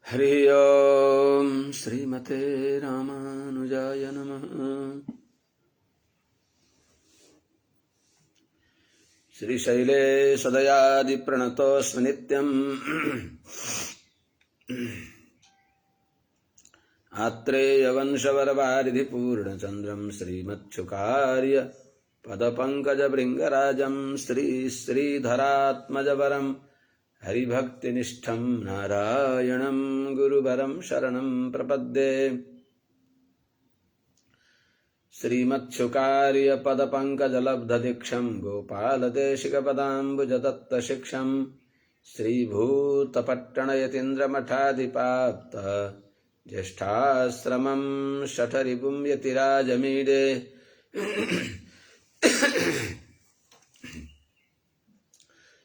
हरि ओम श्रीमते रामानुजाय नमः। श्रीशैले सदयादिप्रणतोऽस्मि नित्यम्। आत्रेयवंशवरवारिधिपूर्णचन्द्रम् श्रीमच्छुकार्य पदपङ्कजभृङ्गराजम् श्रीधरात्मजवरम् हरिभक्तिनिष्ठं नारायणं गुरुवरं शरणं प्रपद्ये। श्रीमच्छुकार्यपदपङ्कजलब्धदीक्षं गोपालदेशिकपदाम्बुजदत्तशिक्षं श्रीभूतपट्टणयतीन्द्रमठाधिपाप्त ज्येष्ठाश्रमं शठरिपुं यतिराजमीडे।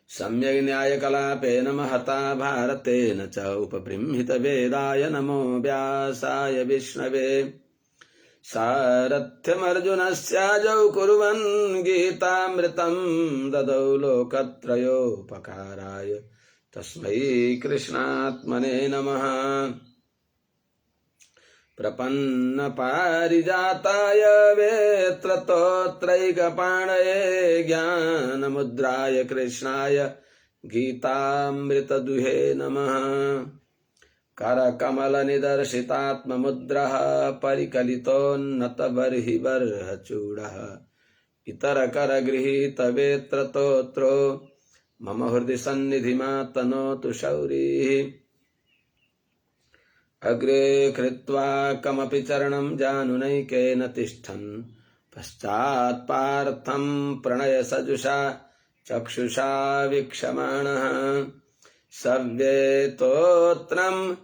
सम्यग् न्यायकलापेन महता भारतेन च उपबृंहितवेदाय नमो व्यासाय विष्णवे। सारथ्यमर्जुनस्याजौ कुर्वन् गीतामृतं ददौ लोकत्रयोपकाराय तस्मै कृष्णात्मने नमः। प्रपन्नपारिजाताय वेत्रतोत्रैकपाणये ज्ञानमुद्राय कृष्णाय गीतामृतदुहे नमः। करकमलनिदर्शितात्ममुद्रः परिकलितोन्नतबर्हिबर्हचूडः इतरकरगृहीतवेत्रतोत्रो मम हृदि सन्निधिमातनोतु शौरिः। अग्रे कृत्वा कमपि चरणं जानुनैकेन तिष्ठन् पश्चात्पार्थं प्रणयसजुषा चक्षुषा वीक्षमाणः। सव्येतोत्रं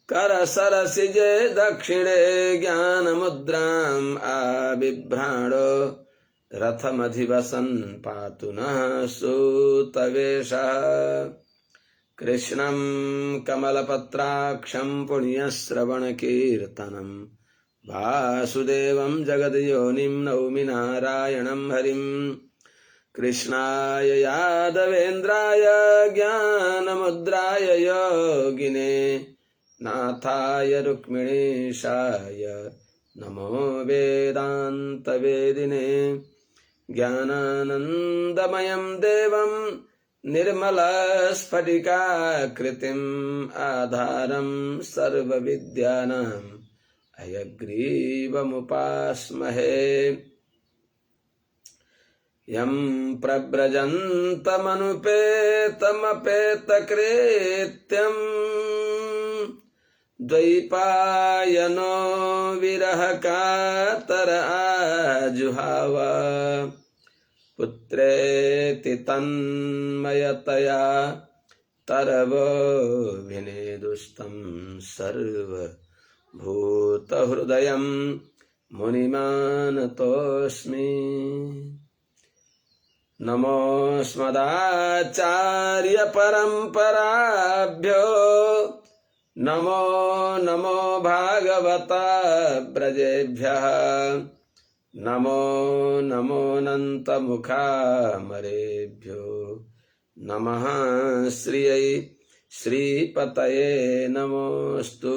करसरसिजे दक्षिणे ज्ञानमुद्राम् आबिभ्राणो रथमधिवसन् पातु नः सूतवेषः। कृष्णं कमलपत्राक्षं पुण्यश्रवणकीर्तनं वासुदेवं जगद्योनिं नौमि नारायणं हरिं। कृष्णाय यादवेन्द्राय ज्ञानमुद्राय योगिने नाथाय रुक्मिणीशाय नमो वेदान्तवेदिने। ज्ञानानन्दमयं देवं निर्मलस्फटिकाकृतिम् आधारं सर्वविद्यानां हयग्रीवमुपास्महे। यं प्रव्रजन्तमनुपेतमपेतकृत्यम् द्वैपायनो विरहकातर आजुहाव। पुत्रेति तन्मयतया तरवोऽभिनेदुस्तं सर्वभूतहृदयं मुनिमानतोऽस्मि। नमोऽस्मदाचार्यपरम्पराभ्यो नमो नमो भागवताब्रजेभ्यः। नमो नमोऽनन्तमुखामरेभ्यो नमः श्रियै श्रीपतये नमोऽस्तु।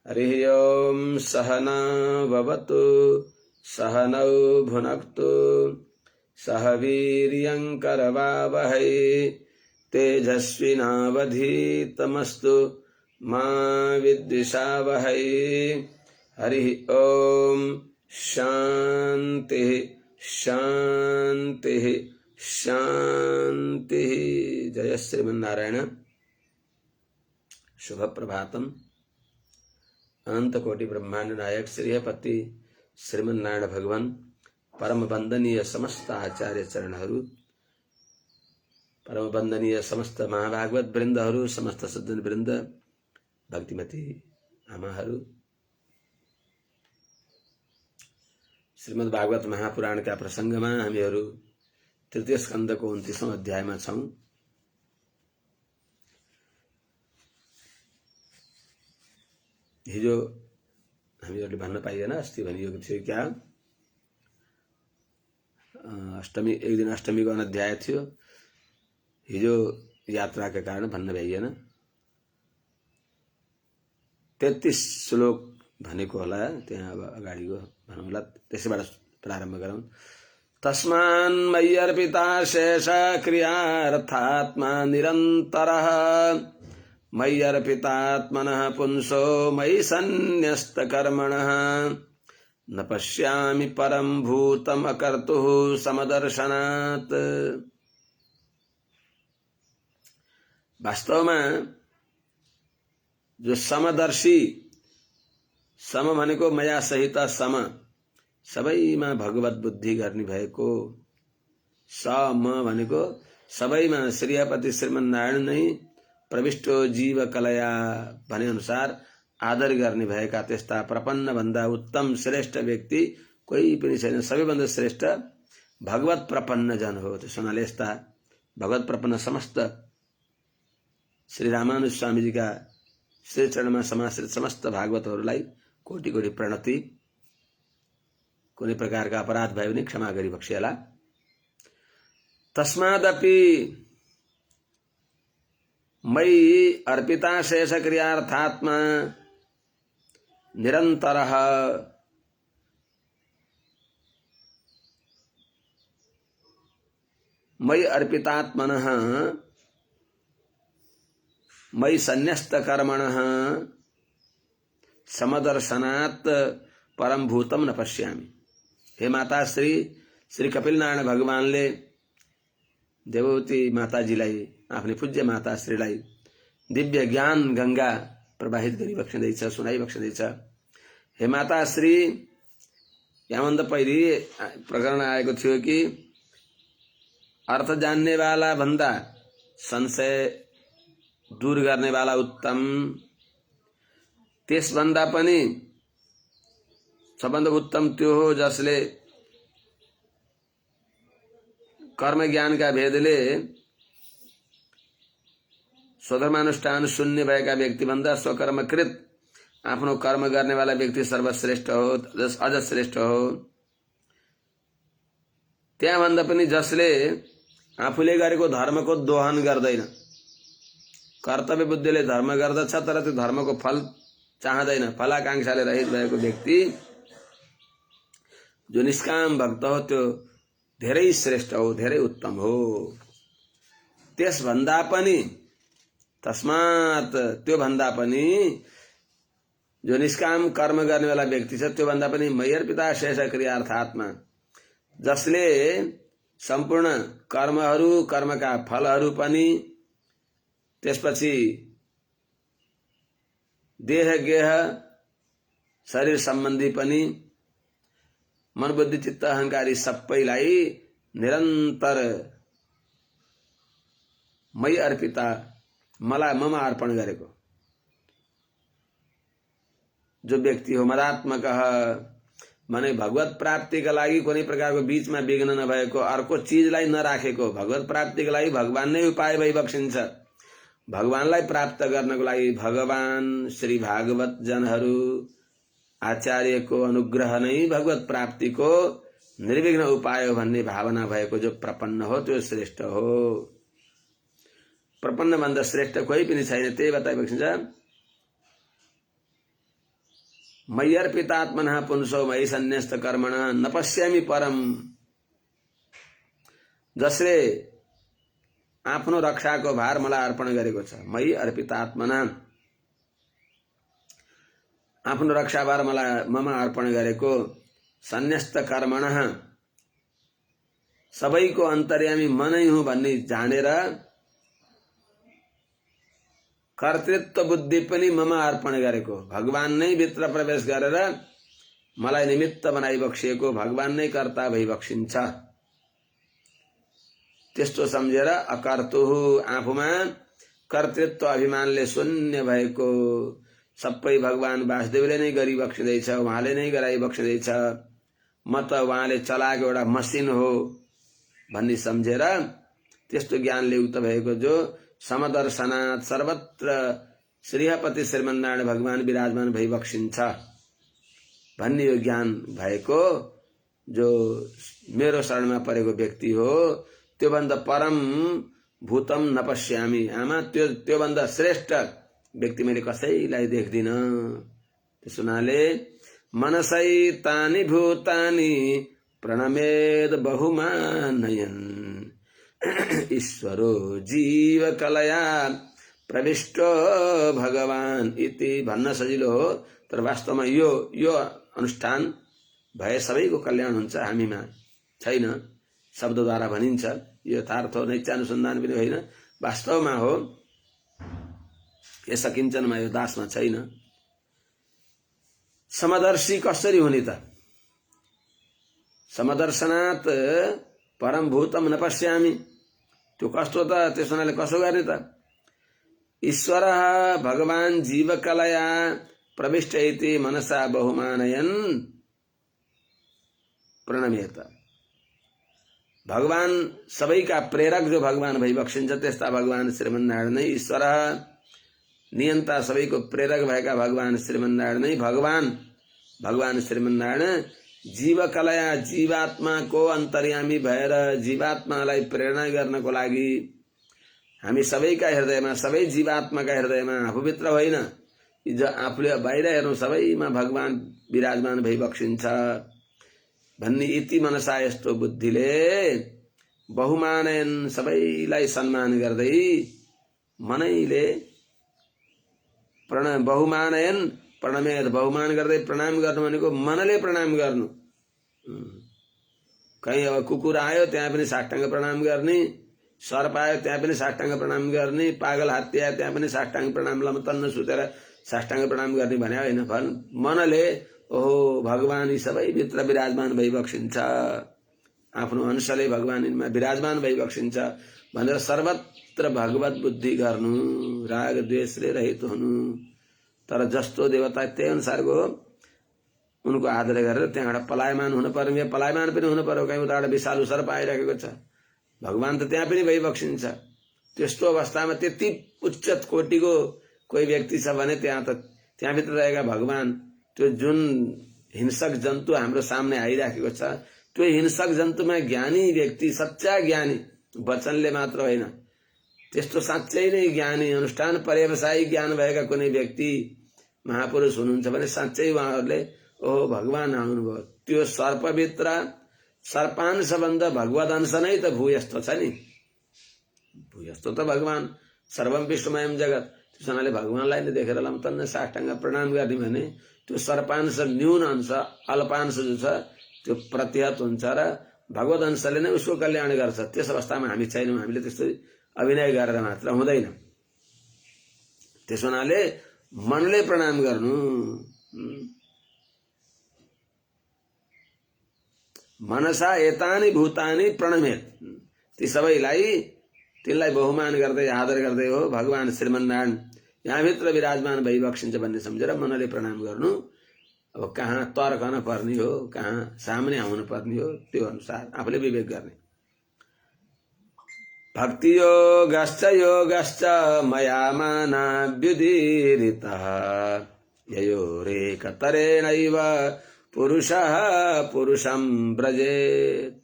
हरिः ओं सहना भवतु सहनौ भुनक्तु सह वीर्यं करवावहै तेजस्विनावधीतमस्तु मा विद्विषावहै। हरिः ओम शांति शांति शांति। जय श्रीमन्नारायण। शुभ प्रभातम। अनंत कोटि ब्रह्मांड नायक श्रीहपति श्रीमन्नारायण भगवान परम वंदनीय समस्त आचार्य चरणहरू, परम वंदनीय समस्त महाभागवत वृन्दहरू, समस्त सज्जन वृन्द, भक्तिमती आमाहरू, श्रीमद् भागवत महापुराण का प्रसंगमा हामीहरू तृतीय स्कन्धको 29औं अध्यायमा छौं। हिजो हामीहरूले भन्न पाइएन, अस्ति भनिएको थियो क्या अष्टमी, एक दिन अष्टमीको अध्याय थियो। हिजो यात्राका कारण भन्न भइएन। 33 श्लोक भनेको होला, त्यहाँ अब अगाडिको भनौँ होला, त्यसैबाट प्रारम्भ गरौँ। तस्मान् मय्यर्पिता शेष क्रियार्थात्मा निरन्तरः मय्यर्पितात्मनः पुंसो मयि सन्न्यस्तकर्मणः न पश्यामि परं भूतम् अकर्तुः समदर्शनात्। वास्तवमा जो समदर्शी, सम भनेको मया सहित सम, सबैमा भगवत बुद्धि गर्ने भएको, सम भनेको सबैमा श्रीपति श्रीमन्नारायण नै प्रविष्टो जीव कलया भने अनुसार आदर गर्ने भएका त्यस्ता प्रपन्न भन्दा उत्तम श्रेष्ठ व्यक्ति कोही पनि छैन। सबैभन्दा श्रेष्ठ भगवत प्रपन्न जन हो। त्यसो हुनाले यस्ता भगवत प्रपन्न समस्त श्री रामानुज स्वामीजीका श्री चरणमा समाश्रित समस्त भागवतहरूलाई कोटि कोटि प्रणति। कुनै प्रकारका अपराध भए पनि क्षमा गरी बक्सिएला। तस्मादपि मयि अर्पिता शेष क्रियार्थात्मा निरन्तरः मयि अर्पितात्मनः मयि सन्न्यस्तकर्मणः समदर्शनात् परम भूतम न पश्यामि। हे माता श्री कपिल नारायण भगवानले देववती माताजीलाई, आफ्नी पूज्य माताश्रीलाई दिव्य ज्ञान गंगा प्रवाहित गरी बक्सिँदैछ, सुनाइ बक्सिँदैछ। हे माताश्री, यहाँभन्दा पहिले प्रकरण आएको थियो कि अर्थ जान्नेवाला भन्दा संशय दूर गर्नेवाला उत्तम, त्यसभन्दा पनि सबभन्दा उत्तम त्यो हो जसले कर्म ज्ञानका भेदले स्वधर्मानुष्ठान शून्य भएका व्यक्ति भन्दा स्वकर्मकृत आफ्नो कर्म गर्नेवाला व्यक्ति सर्वश्रेष्ठ हो, अझ श्रेष्ठ हो। त्यहाँभन्दा पनि जसले आफूले गरेको धर्मको दोहन गर्दैन, कर्तव्य बुद्धिले धर्म गर्दछ तर त्यो धर्मको फल चाहदैन, फलाकांक्षाले रहित भएको व्यक्ति जो निष्काम भक्त हो, त्यो धेरै श्रेष्ठ हो, धेरै उत्तम हो। त्यसभन्दा पनि तस्मात् त्यो भन्दा पनि जो निष्काम कर्म गर्नेवाला व्यक्ति छ, त्यो भन्दा पनि मय्यर्पिता शेष क्रियार्थात्मा, जसले सम्पूर्ण कर्महरू, कर्मका फलहरू पनि, त्यसपछि देह गेह शरीर सम्बन्धी पनि, मन बुद्धि चित्त अहंकारी सबैलाई निरन्तर मयि अर्पिता, मलाई ममा अर्पण गरेको जो व्यक्ति हो। मदात्मक माने भगवत प्राप्तिका लागि कुनै प्रकारको बीचमा विघ्न नभएको, अर्को चीजलाई नराखेको, भगवत प्राप्तिका लागि भगवान नै उपाय भई बक्सिन्छ। भगवानलाई प्राप्त गर्नको लागि भगवान श्री भागवत जनहरू आचार्यको अनुग्रह नै भगवत प्राप्तिको निर्विघ्न उपाय हो भन्ने भावना भएको जो प्रपन्न हो, त्यो श्रेष्ठ हो। प्रपन्न भन्दा श्रेष्ठ कोही पनि छैन। त्यही बताइबक्सिन्छ, मय्यर्पितात्मनः पुंसो मयि सन्न्यस्त कर्मणः न पश्यामि परम, जसले आफ्नो रक्षाको भार मलाई अर्पण गरेको छ। मयि अर्पितात्मनः, आफ्नो रक्षा भार मलाई ममा अर्पण गरेको, सन्न्यस्त कर्मणः, सबैको अन्तर्यामी म नै हुँ भन्ने जानेर कर्तृत्व बुद्धि पनि ममा अर्पण गरेको, भगवान नै भित्र प्रवेश गरेर मलाई निमित्त बनाइ बक्सिएको, भगवान नै कर्ता भई बक्सिन्छ। त्यस्तो सम्झेर अकर्तुः, आफूमा कर्तृत्व अभिमानले शून्य भएको, सबै भगवान वासुदेवले नै गरी बक्सिँदैछ, उहाँले नै गराइ बक्सिँदैछ, म त उहाँले चलाएको एउटा मसिन हो भन्ने सम्झेर त्यस्तो ज्ञानले युक्त भएको जो समदर्शनात्, सर्वत्र श्रीपति श्रीमन्नारायण भगवान विराजमान भई बक्सिन्छ भन्ने यो ज्ञान भएको जो मेरो शरणमा परेको व्यक्ति हो, त्यो भन्दा परम भूतम न पश्यामि, आमा त्यो भन्दा श्रेष्ठ व्यक्ति मैले कसैलाई देख्दिन। त्यसो हुनाले मनसैतानि भूतानि प्रणमेद बहुमानयन् ईश्वरो जीवकलया प्रविष्टो भगवान इति भन्न सजिलो हो, तर वास्तवमा यो अनुष्ठान भए सबैको कल्याण हुन्छ हामीमा छैन। शब्दद्वारा भनिन्छ, यो यथार्थ हो, नैत्यानुसन्धान पनि होइन, वास्तवमा हो। यस किञ्चनमा यो दासमा छैन। समदर्शी कसरी हुने त? समदर्शनात् परम भूतम न पश्यामि। त्यो कस्तो त? त्यसो हुनाले कसो गर्ने त? ईश्वर भगवान जीवकलया प्रविष्ट इति मनसा बहुमानयन् प्रणमेत। भगवान सबैका प्रेरक जो भगवान भइबक्सिन्छ त्यस्ता भगवान श्रीमन्नारायण नै ईश्वर, नियन्ता सबैको प्रेरक भएका भगवान श्रीमन्नारायण नै भगवान श्रीमन्नारायण जीवकलया जीवात्माको अन्तर्यामी भएर जीवात्मालाई प्रेरणा गर्नको लागि हामी सबैका हृदयमा, सबै जीवात्माका हृदयमा, आफूभित्र होइन, आफूले बाहिर हेर्नु सबैमा भगवान विराजमान भइबक्सिन्छ भन्ने इति मनसा यस्तो बुद्धिले बहुमानयन सबैलाई सम्मान गर्दै मनैले बहुमानयन प्रणमेद बहुमान गर्दै प्रणाम गर्नु भनेको मनले प्रणाम गर्नु। कहीँ अब कुकुर आयो त्यहाँ पनि साष्टाङ्ग प्रणाम गर्ने, सर्प आयो त्यहाँ पनि साष्टाङ्ग प्रणाम गर्ने, पागल हात्ती आयो त्यहाँ पनि साष्टाङ्ग प्रणाम, लमतन्न सुतेर साष्टाङ्ग प्रणाम गर्ने भने होइन। मनले ओहो भगवान यी सबै भित्र विराजमान भइबक्सिन्छ, आफ्नो अंशले भगवान यिनमा विराजमान भइबक्सिन्छ भनेर सर्वत्र भगवत बुद्धि गर्नु, राग द्वेषले रहित हुनु। तर जस्तो देवता त्यही अनुसारको उनको आदर गरेर त्यहाँबाट पलायमान हुनु पर्यो। पलायमान पनि हुनु पर्यो, कहीँ उताबाट विषालु सर्प आइरहेको छ, भगवान त त्यहाँ पनि भइबक्सिन्छ। त्यस्तो अवस्थामा त्यति उच्च कोटिको कोही व्यक्ति छ भने त्यहाँभित्र रहेका भगवान, त्यो जुन हिंसक जन्तु हाम्रो सामने आइराखेको छ, त्यो हिंसक जन्तुमा ज्ञानी व्यक्ति, सच्चा ज्ञानी, वचनले मात्र होइन, त्यस्तो साँच्चै नै ज्ञानी, अनुष्ठान पर्यवसायी ज्ञान भएका कुनै व्यक्ति महापुरुष हुनुहुन्छ भने साँच्चै उहाँहरूले ओहो भगवान आउनुभयो। त्यो सर्पभित्र सर्पांश भन्दा भगवत अंश नै त भूयस्तो छ नि। भूयस्तो त भगवान सर्वम विश्वमयम जगत। त्यसो हुनाले भगवानलाई नै देखेर लमतन्न साष्टाङ्ग प्रणाम गर्ने भने त्यो सर्पांश न्यून अंश, अल्पांश जो छ त्यो प्रतिहत हुन्छ र भगवत अंशले नै उसको कल्याण गर्छ। त्यस अवस्थामा हामी छैनौँ, हामीले त्यस्तो अभिनय गरेर मात्र हुँदैन। त्यसो हुनाले मनले प्रणाम गर्नु, मनसा एतानि भूतानि प्रणमेत, ती सबैलाई तिनलाई बहुमान गर्दै आदर गर्दै हो भगवान श्रीमन्नारायण यहाँभित्र विराजमान भइबक्सिन्छ भन्ने सम्झेर मनले प्रणाम गर्नु। अब कहाँ तर्क नपर्ने हो, कहाँ सामने आउनु पर्ने हो, त्यो अनुसार आफूले विवेक गर्ने। भक्ति योगश्च मया मानाभ्युदीरितः ययोरेकतरेणैव पुरुषः पुरुषं व्रजेत्।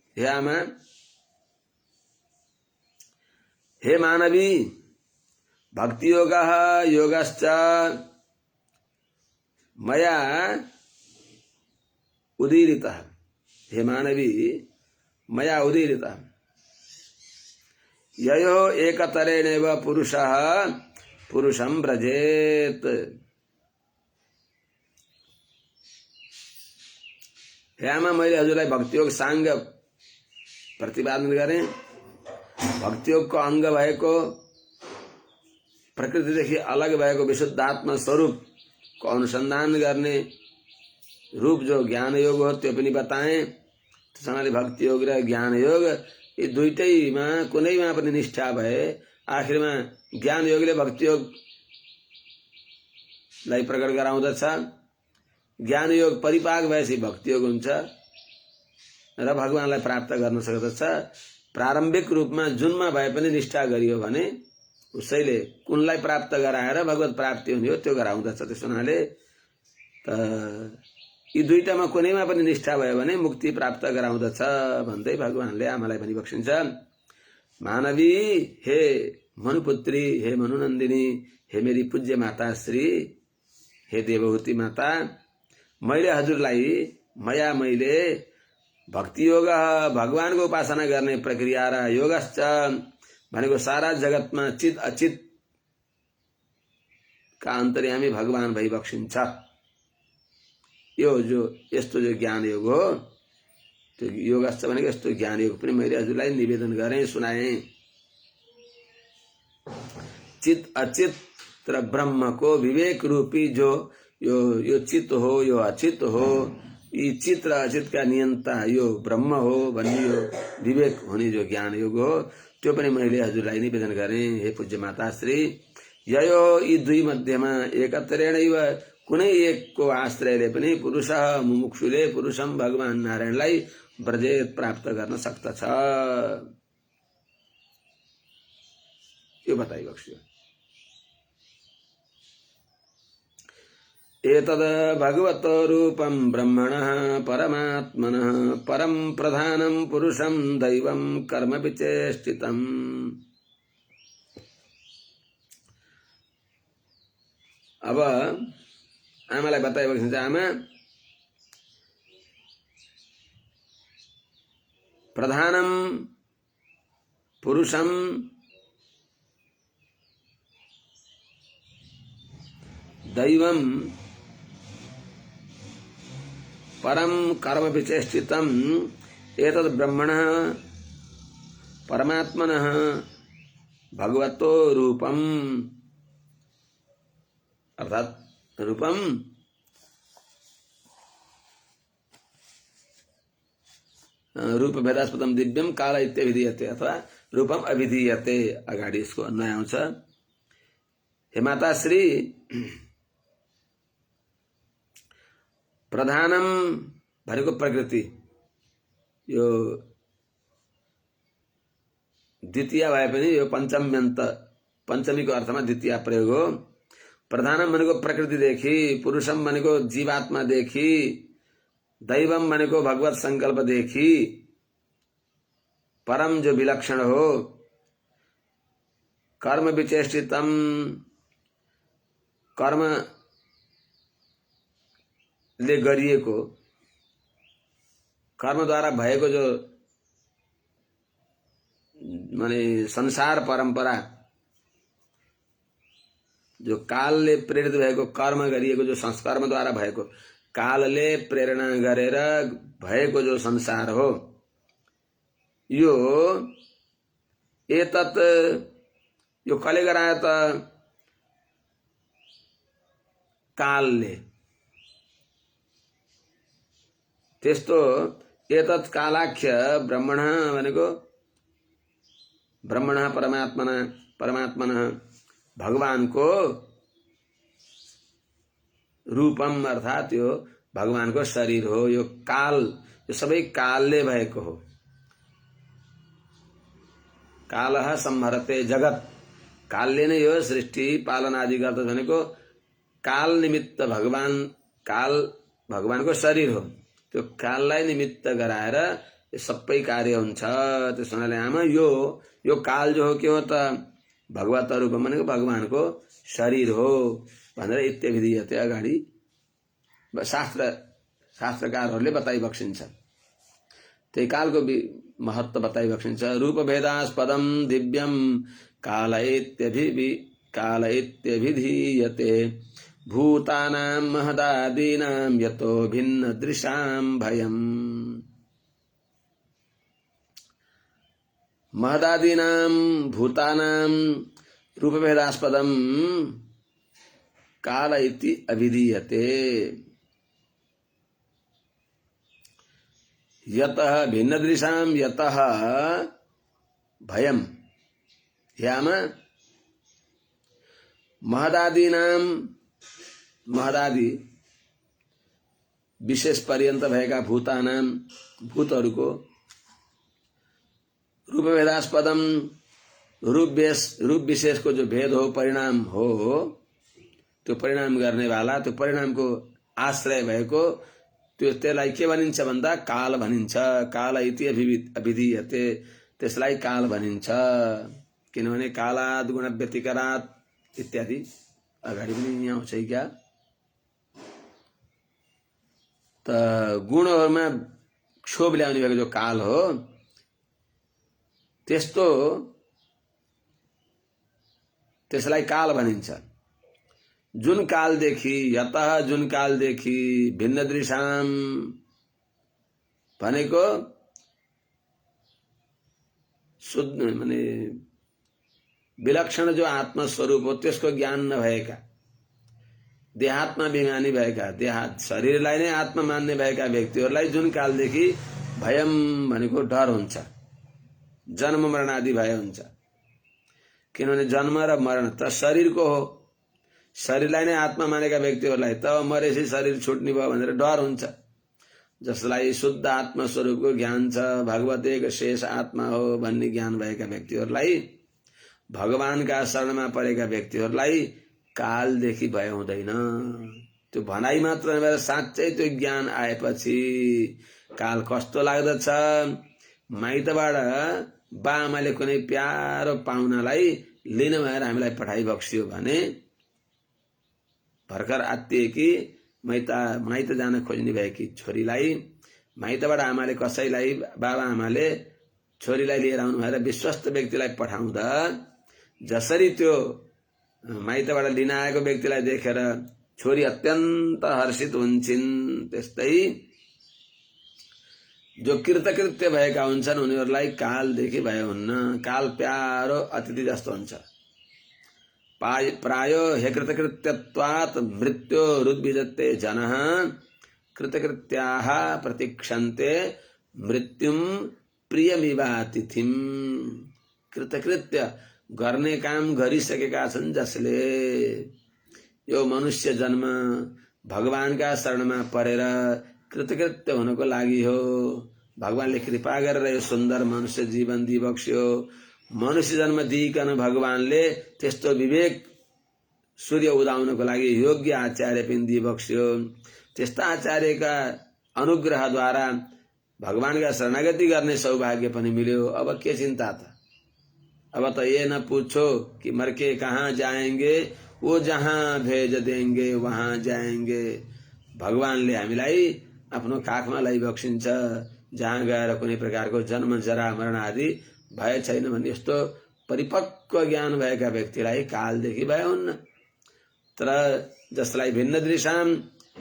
हे मानवी, भक्ति योगश्च मया उदीरितः। हे मानवी, मया उदीरितः। ययो एकतरेणैव पुरुषः पुरुषं व्रजेत्। यहाँ मैले हजुरलाई भक्तियोग साङ्ग प्रतिपादन गरेँ। भक्तियोगको अङ्ग भएको, प्रकृतिदेखि अलग भएको विशुद्धात्मा स्वरूपको अनुसन्धान गर्ने रूप जो ज्ञान योग हो त्यो पनि बताएँ। त्यसैले भक्ति योग र ज्ञान योग यी दुईटैमा कुनैमा पनि निष्ठा भए आखिरमा ज्ञान योगले भक्ति योगलाई प्रकट गराउँदछ। ज्ञान योग परिपाक भएपछि भक्ति योग हुन्छ र भगवानलाई प्राप्त गर्न सक्दछ। प्रारम्भिक रूपमा जुनमा भए पनि निष्ठा गरियो भने उसैले कुनलाई प्राप्त गराएर भगवत प्राप्ति हुने हो त्यो गराउँदछ। त्यसो हुनाले यी दुईटामा कुनैमा पनि निष्ठा भयो भने मुक्ति प्राप्त गराउँदछ भन्दै भगवानले आमालाई पनि बक्सिन्छ। मानवी, हे मनुपुत्री, हे मनुनन्दिनी, हे मेरी पूज्य माता श्री, हे देवहूति माता, मैले हजुरलाई मैले भक्ति योग भगवानको उपासना गर्ने प्रक्रिया र योगश्च भनेको सारा जगतमा चित अचित का अन्तर्यामी भगवान भई बक्सिन्छ। यो जो यस्तो जो ज्ञान योग हो, त्यो योगश्च भनेको यस्तो ज्ञान योग पनि मैले हजुरलाई निवेदन गरेँ, सुनाएँ। चित अचित र ब्रह्मको विवेक रूपी जो यो चित हो, यो अचित हो, यी चित र अचित का नियन्ता यो ब्रह्म हो भन्ने यो विवेक हुने जो ज्ञान योग हो, त्यो पनि मैले हजुरलाई निवेदन गरेँ। हे पूज्य माता श्री, यो यी दुई मध्येमा एकत्रेणैव कुनै एकको आश्रयले पनि पुरुष मुमुक्षुले पुरुषम भगवान नारायणलाई ब्रजेत प्राप्त गर्न सक्दछ। यो बताइबक्स्यो। एतद् भगवतो रूपं ब्रह्मणः परमात्मनः परं प्रधानं पुरुषं दैवं कर्म विचेष्टितम्। अब आमालाई बताइबक्सिन्छ। आमा, प्रधानं पुरुषं दैवं परम कर्म विचेष्टितम् एतद् ब्रह्मणः परमात्मनः भगवतो रूपम, अर्थात रूपम रूप भेदास्पदम दिव्यम काल इत्यभिधीयते अथवा रूपम अभिधीयते। अगाडि यसको अन्वय आउँछ। हे माता श्री, प्रधानम भनेको प्रकृति, यो द्वितीय भए पनि यो पञ्चम्यन्त पञ्चमीको अर्थमा द्वितीय प्रयोग हो। प्रधानम भनेको प्रकृतिदेखि, पुरुषम भनेको जीवात्मादेखि, दैवम भनेको भगवत संकल्पदेखि, परम जो विलक्षण हो, कर्म विचेष्टितम कर्म ले गरिएको, कर्मद्वारा भएको जो माने संसार परम्परा, जो कालले प्रेरित भएको कर्म गरिएको जो संस्कर्मद्वारा भएको, कालले प्रेरणा गरेर भएको जो संसार हो, यो एतत् यो कसले गरायो त? कालले। त्यस्तो एतत् कालाख्य ब्रह्मण भनेको ब्रह्मण परमात्मन भगवानको रूपम अर्थात यो भगवानको शरीर हो। यो काल, यो सबै कालले भएको हो। कालः संहरते जगत, कालले नै यो सृष्टि पालन आदि गर्दछ भनेको काल निमित्त काल भगवानको शरीर हो। त्यो काललाई निमित्त गराएर यो सबै कार्य हुन्छ। त्यसो हुनाले आमा यो काल जो हो के हो त? भगवत रूप भनेको भगवानको शरीर हो भनेर इत्यभिधीयते अगाडि शास्त्रकारहरूले बताइबक्सिन्छ। त्यही कालको महत्व बताइबक्सिन्छ। रूप भेदास्पदम दिव्यम काल इत्यभिधीयते भूतानां महदादीनां यतो भिन्न दृशां भयम्। महदादीनां भूतानां रूपभेदास्पदं काल इति अभिधीयते। यतः भिन्न दृशां यतः भयम्। ह्याम महदादि विशेष पर्यन्त भएका भूतानां भूतहरूको रूप भेदास्पदम रूप विशेषको जो भेद हो, परिणाम हो, त्यो परिणाम गर्ने वाला, त्यो परिणामको आश्रय भएको त्यसलाई के भनिन्छ भन्दा काल भनिन्छ। काल इति अभिधीयते, त्यसलाई काल भनिन्छ। किनभने कालाद गुण व्यतिकरात इत्यादि अगाडि पनि यहाँ आउँछ क्या। त गुणहरुमा क्षोभ ल्याउने भएको जो काल हो त्यस्तो त्यसलाई काल भनिन्छ। जुन कालदेखि यतः जुन कालदेखि भिन्न दृशाम भनेको शुद्ध माने विलक्षण जो आत्मस्वरूप हो त्यसको ज्ञान नभएका, देहात्माभिमानी भएका, देहात शरीरलाई नै आत्मा मान्ने भएका व्यक्तिहरूलाई जुन कालदेखि भयम भनेको डर हुन्छ, जन्म मरण आदि भय हुन्छ। किनभने जन्म र मरण त शरीरको हो, शरीरलाई नै आत्मा मानेका व्यक्तिहरूलाई त मरेपछि शरीर छुट्ने भयो भनेर डर हुन्छ। जसलाई शुद्ध आत्मस्वरूपको ज्ञान छ, भगवत एक शेष आत्मा हो भन्ने ज्ञान भएका व्यक्तिहरूलाई, भगवानका शरणमा परेका व्यक्तिहरूलाई कालदेखि भय हुँदैन। त्यो भनाइ मात्र नभएर साँच्चै त्यो ज्ञान आएपछि काल कस्तो लाग्दछ। माइतबाट बाआमाले कुनै प्यारो पाहुनालाई लिन भएर हामीलाई पठाइ बक्सियो भने भर्खर आत्तिएकी माइत जान खोज्ने भएकी छोरीलाई माइतबाट आमाले कसैलाई बाबा आमाले छोरीलाई लिएर आउनु भएर विश्वस्त व्यक्तिलाई पठाउँदा जसरी त्यो माइतबाट लिन आएको व्यक्तिलाई देखेर छोरी अत्यन्त हर्षित हुन्छन्, त्यस्तै जो कृतकृत्य भएका हुन्छन् उनीहरूलाई कालदेखि भय हुन्न। काल प्यारो अतिथि जस्तो हुन्छ। प्रायो हे कृतकृत्यत्वात् मृत्यो रुद्विजते जनः कृतकृत्याः प्रतीक्षन्ते मृत्युम प्रियमिवातिथिम। कृतकृत्य गर्ने काम गरिसकेका छन् जसले यो मनुष्य जन्म भगवानका शरणमा परेर कृतकृत्य हुनको लागि हो। भगवानले कृपा गरेर यो सुन्दर मनुष्य जीवन दिबक्स्यो। मनुष्य जन्म दिइकन भगवानले त्यस्तो विवेक सूर्य उदाउनको लागि योग्य आचार्य पनि दिबक्स्यो। त्यस्ता आचार्यका अनुग्रहद्वारा भगवानका शरणागति गर्ने सौभाग्य पनि मिल्यो। अब के चिन्ता त? अब तो ये न पूछो कि मर के कहाँ जाएंगे, वो जहाँ भेज देंगे वहाँ जाएंगे। भगवानले हामीलाई आफ्नो काखमा लैबक्सिन्छ, जहाँ गएर कुनै प्रकारको जन्म जरा मरण आदि भय छैन भन्ने यस्तो परिपक्व ज्ञान भएका व्यक्तिलाई कालदेखि भय हुन्न। तर जसलाई भिन्न दृशाम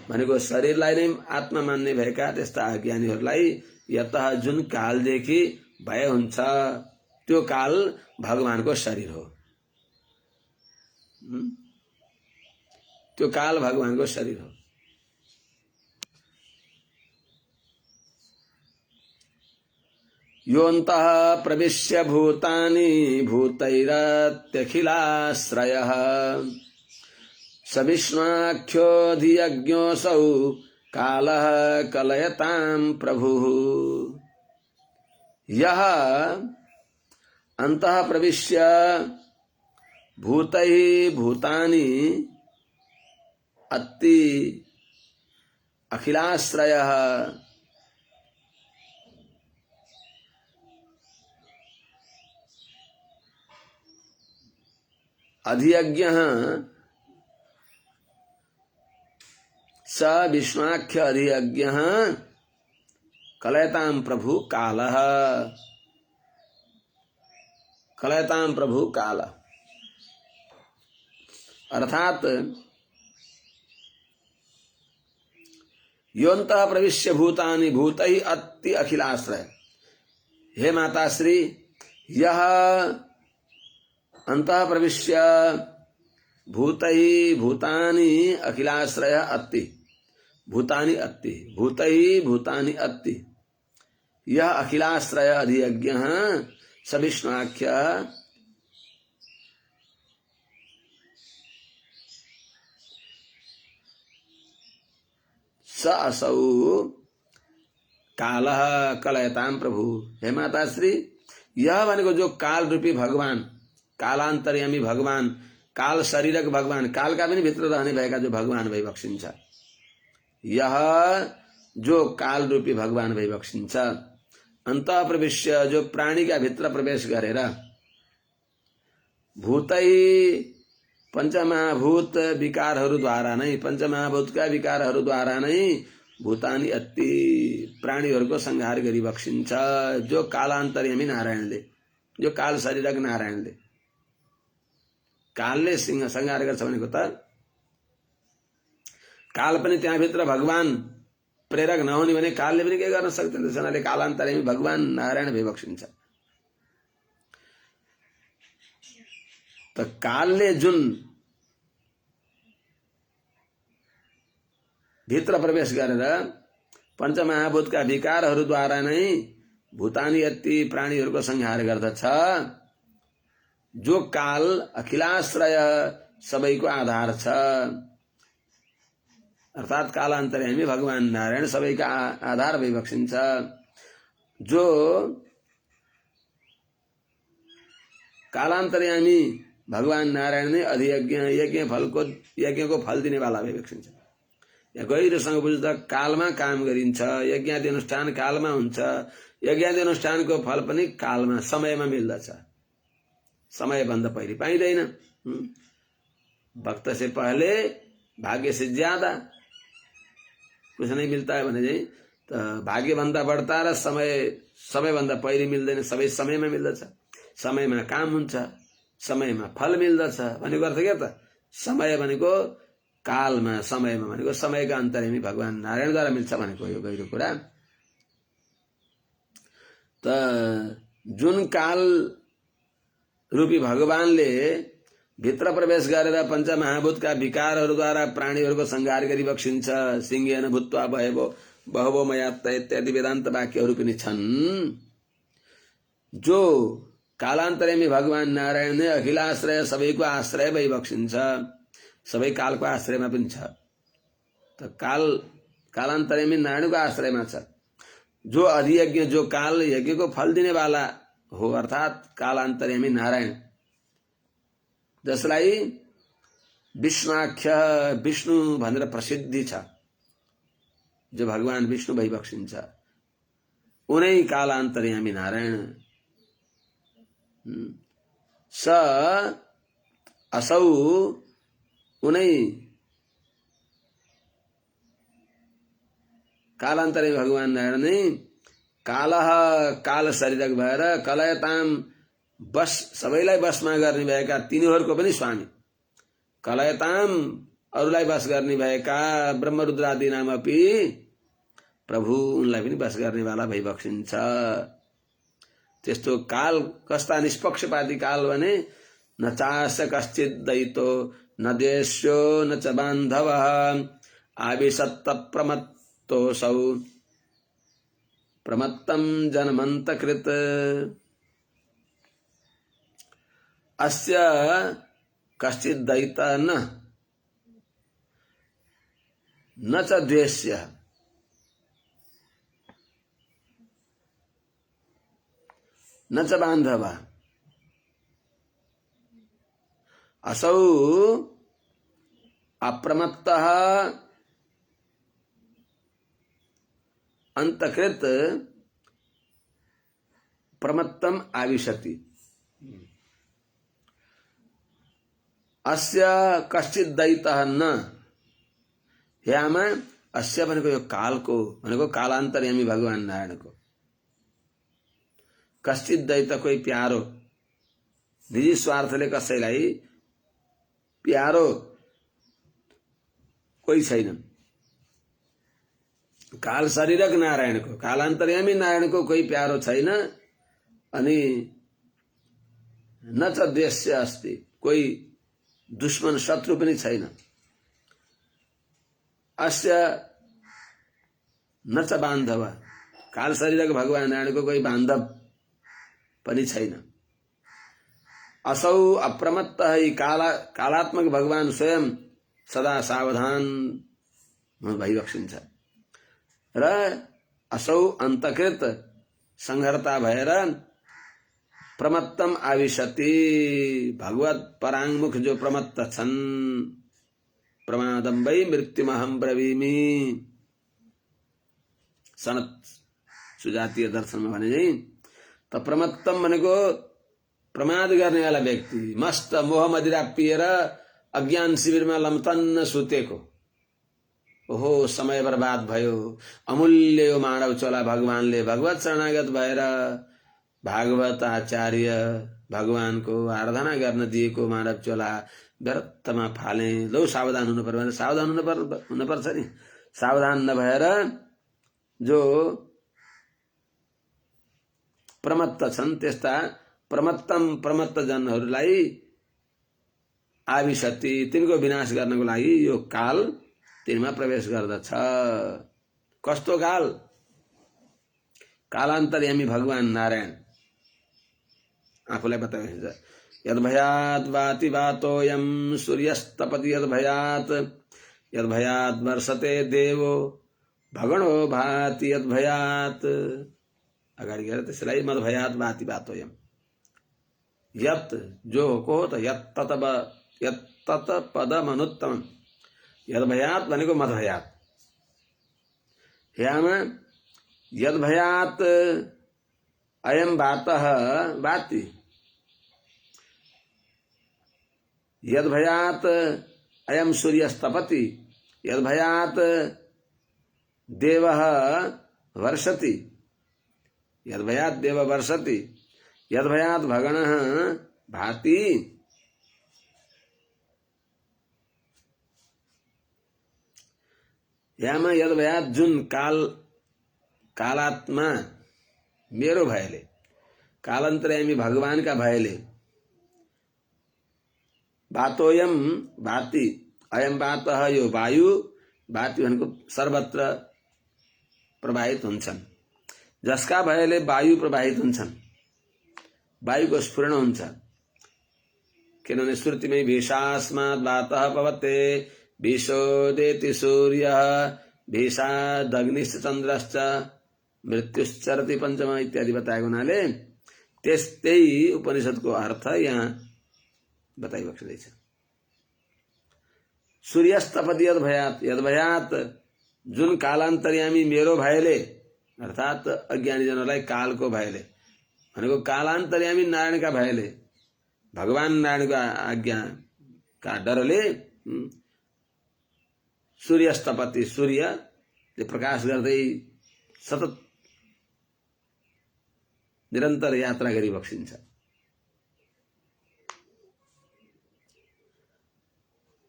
भनेको शरीरलाई नै आत्मा मान्ने भएका त्यस्ता अज्ञानीहरूलाई यतः जुन कालदेखि भय हुन्छ त्यो काल भगवानको शरीर हो। त्यो काल भगवानको शरीर हो। योऽन्तः प्रविश्य भूतानि भूतैरत्यखिलाश्रयः स विष्णुआख्योऽधियज्ञोऽसौ कालः कलयतां प्रभुः। यः अन्तः प्रविश्य भूतैः भूतानि अत्ति अखिलाश्रयः अधियज्ञः स विष्णुआख्य अधियज्ञः कलयतां प्रभु कालः। कलयतां प्रभु काल अर्थात योऽन्तः प्रविश्य भूतानि भूतैः अत्ति अखिलाश्रय। हे माताश्री, यह अंतः प्रविश्य भूतैः भूतानि अखिलाश्रय अत्ति भूतानि अत्ति भूतैः भूतानि अत्ति यह अखिलाश्रय अधियज्ञः स विष्णुआख्य स असौ कालः कलयतां प्रभु। हे माताश्री, यह भनेको जो काल रूपी भगवान, कालान्तर्यामी भगवान, काल शरीरक भगवान, काल का पनि भित्र रहने भएका जो भगवान भइबक्सिन्छ, यह जो काल रूपी भगवान भइबक्सिन्छ, अन्तः प्रविश्य जो प्राणी का भित्र प्रवेश गरेर भूतै पञ्चमहाभूत विकारहरूद्वारा नै, पञ्चमहाभूतका विकारहरूद्वारा नै भूतानी अति प्राणीहरूको संहार गरी बक्सिन्छ। जो कालान्तर्यामी नारायणले, जो काल शरीरक नारायणले, कालले संहार गर्छ भनेको त काल पनि त्यहाँभित्र भगवान प्रेरक नहुने भने कालले पनि के गर्न सक्दैन। त्यसैले कालान्तर्यामी भगवान नारायण भई बक्सिन्छ। त कालले जुन भित्र प्रवेश गरेर पञ्चमहाभूतका विकारहरूद्वारा नै भूतानी अति प्राणीहरूको संहार गर्दछ। जो काल अखिलाश्रय सबैको आधार छ, अर्थात कालान्तर्यामी भगवान नारायण सबैका आधार भई बक्सिन्छ। जो कालान्तर्यामी भगवान नारायण नै अधियज्ञ यज्ञको फल दिने वाला भई बक्सिन्छ। यहाँ गहिरोसँग बुझ्दा कालमा काम गरिन्छ, यज्ञादि अनुष्ठान कालमा हुन्छ, यज्ञादि अनुष्ठानको फल पनि कालमा समयमा मिल्दछ, समयभन्दा पहिले पाइँदैन। वक्त से पहले भाग्य से ज्यादा कुछ नहीं मिलता है भने चाहिँ त भाग्यभन्दा बढ्ता र समयभन्दा पहिले मिल्दैन, सबै समयमा मिल्दछ। समयमा काम हुन्छ, समयमा फल मिल्दछ भनेको अर्थ के त? समय भनेको कालमा, समयमा भनेको समयका अन्तर्यामी भगवान नारायणद्वारा मिल्छ भनेको यो गहिरो कुरा। त जुन काल रूपी भगवानले भित्र प्रवेश गरेर पञ्चमहाभूतका विकारहरूद्वारा प्राणीहरूको संहार गरी बक्सिन्छ। सिंहेन भूत्वा बहवो मयात्त इत्यादि वेदान्त वाक्यहरू पनि छन्। जो कालान्तर्यामी भगवान नारायण नै अखिलाश्रय सबैको आश्रय भई बक्सिन्छ, सबै कालको आश्रयमा पनि छ। त कालान्तर्यामी नारायणको आश्रयमा छ। जो अधियज्ञ, जो काल यज्ञको फल दिने वाला हो, अर्थात कालान्तर्यामी नारायण, जसलाई विष्णुआख्य, विष्णु भनेर प्रसिद्धि छ, जो भगवान विष्णु भई बक्सिन्छ, उनै कालान्तर्यामी नारायण। स असौ उनै कालान्तर्यामी भगवान नारायण नै कालः काल शरीरक भएर कलयताम बस सबैलाई बसमा गर्ने भएका तिनीहरूको पनि स्वामी, कलयताम अरूलाई बस गर्ने भएका ब्रह्मरुद्रादि नामपि प्रभु उनलाई पनि बस गर्ने वाला भई बक्सिन्छ। त्यस्तो काल कस्ता निष्पक्षपाती काल भने न चास्य कश्चित् दैतो न देश्यो न च बान्धवः आविशत्त प्रमत्तोऽसौ प्रमत्तं जनमन्तकृत। अस्य कश्चित् दैतः न च द्वेष्यः न च बान्धवः असौ अप्रमत्तः अंतकृत प्रमत्तम आविशति। अस्य कश्चित् दैतः न, यहाँ अस्य भनेको यो कालको भनेको कालान्तर्यामी भगवान नारायणको। कश्चित् दैत कोही प्यारो, निजी स्वार्थले कसैलाई प्यारो कोही छैन। काल शरीरक नारायणको, कालान्तर्यामी नारायणको कोही प्यारो छैन। अनि न च द्वेष्य अस्ति, कोही दुश्मन शत्रु पनि छैन। अस्य न च बान्धव, काल शरीरक भगवान नारायणको कोही बान्धव पनि छैन। असौ अप्रमत्त कालात्मक भगवान स्वयं सदा सावधान भई बक्सिन्छ र असौ अन्तकृत संहर्ता भएर प्रमत्तम आविशति, भगवत पराङ्मुख जो प्रमत्त छन्। प्रमादं वै मृत्युमहं ब्रवीमि, सनत सुजातीय दर्शनमा भने त प्रमत्तम भनेको प्रमाद गर्ने वाला व्यक्ति मस्त मोह मदिरा पिएर अज्ञान शिविरमा लम्तन्न सुतेको, ओहो समय बर्बाद भयो, अमूल्य यो मानव चोला भगवानले भगवत शरणागत भएर भागवत आचार्य भगवानको आराधना गर्न दिएको मानव चोला व्यर्थमा फाले। लौ सावधान हुनु पर्यो भने सावधान हुनुपर्छ नि। सावधान नभएर जो प्रमत्त छन् त्यस्ता प्रमत्त जनहरूलाई आविशति तिनको विनाश गर्नको लागि यो काल तिनमा प्रवेश गर्दछ। कस्तो काल? कालान्तर्यामी भगवान नारायण आफूलाई बताइन्छ। यद्भयात् वाति वातोऽयं सूर्यस्तपति यद्भयात् वर्षते देवो भगणो भाति यद्भयात्। अगाडि गएर त्यसलाई मद्भयात् वाति वातोऽयं यत् जो को हो त यत्तत पदमनुत्तमम्। यद्भयात् भनेको मद्भयात्। यामा यद्भयात् अयं वातः वाति, यद्भयात् अयं सूर्यस्तपति, यद्भयात् देवः वर्षति, यद्भयात् देव वर्षति, यद्भयात् भगणः भाति। यामा यद्भयात् जुन कालात्मा मेरो भयले, कालान्तर्यामी भगवानका भयले, वातोयम भाति अयम वातः यो वायु, भाति भनेको सर्वत्र प्रवाहित हुन्छन्। जसका भयले वायु प्रवाहित हुन्छन्, वायुको स्फुरण हुन्छ। किनभने श्रुतिमै भीषास्माद् वातः पवते भीषोदेति सूर्यः भीषादग्निश्च चन्द्रश्च मृत्युश्चरति पञ्चमा इत्यादि बताएको हुनाले त्यस्तै उपनिषदको अर्थ यहाँ बताइबक्दैछ। सूर्यस्तपति यद्भयात्, यद्भयात् जुन कालान्तर्यामी मेरो भयले, अर्थात् अज्ञानी जनहरूलाई कालको भयले भनेको कालान्तर्यामी नारायणका भयले, भगवान नारायणको आज्ञाका डरले सूर्यस्तपति सूर्यले प्रकाश गर्दै सतत निरन्तर यात्रा गरिबक्सिन्छ।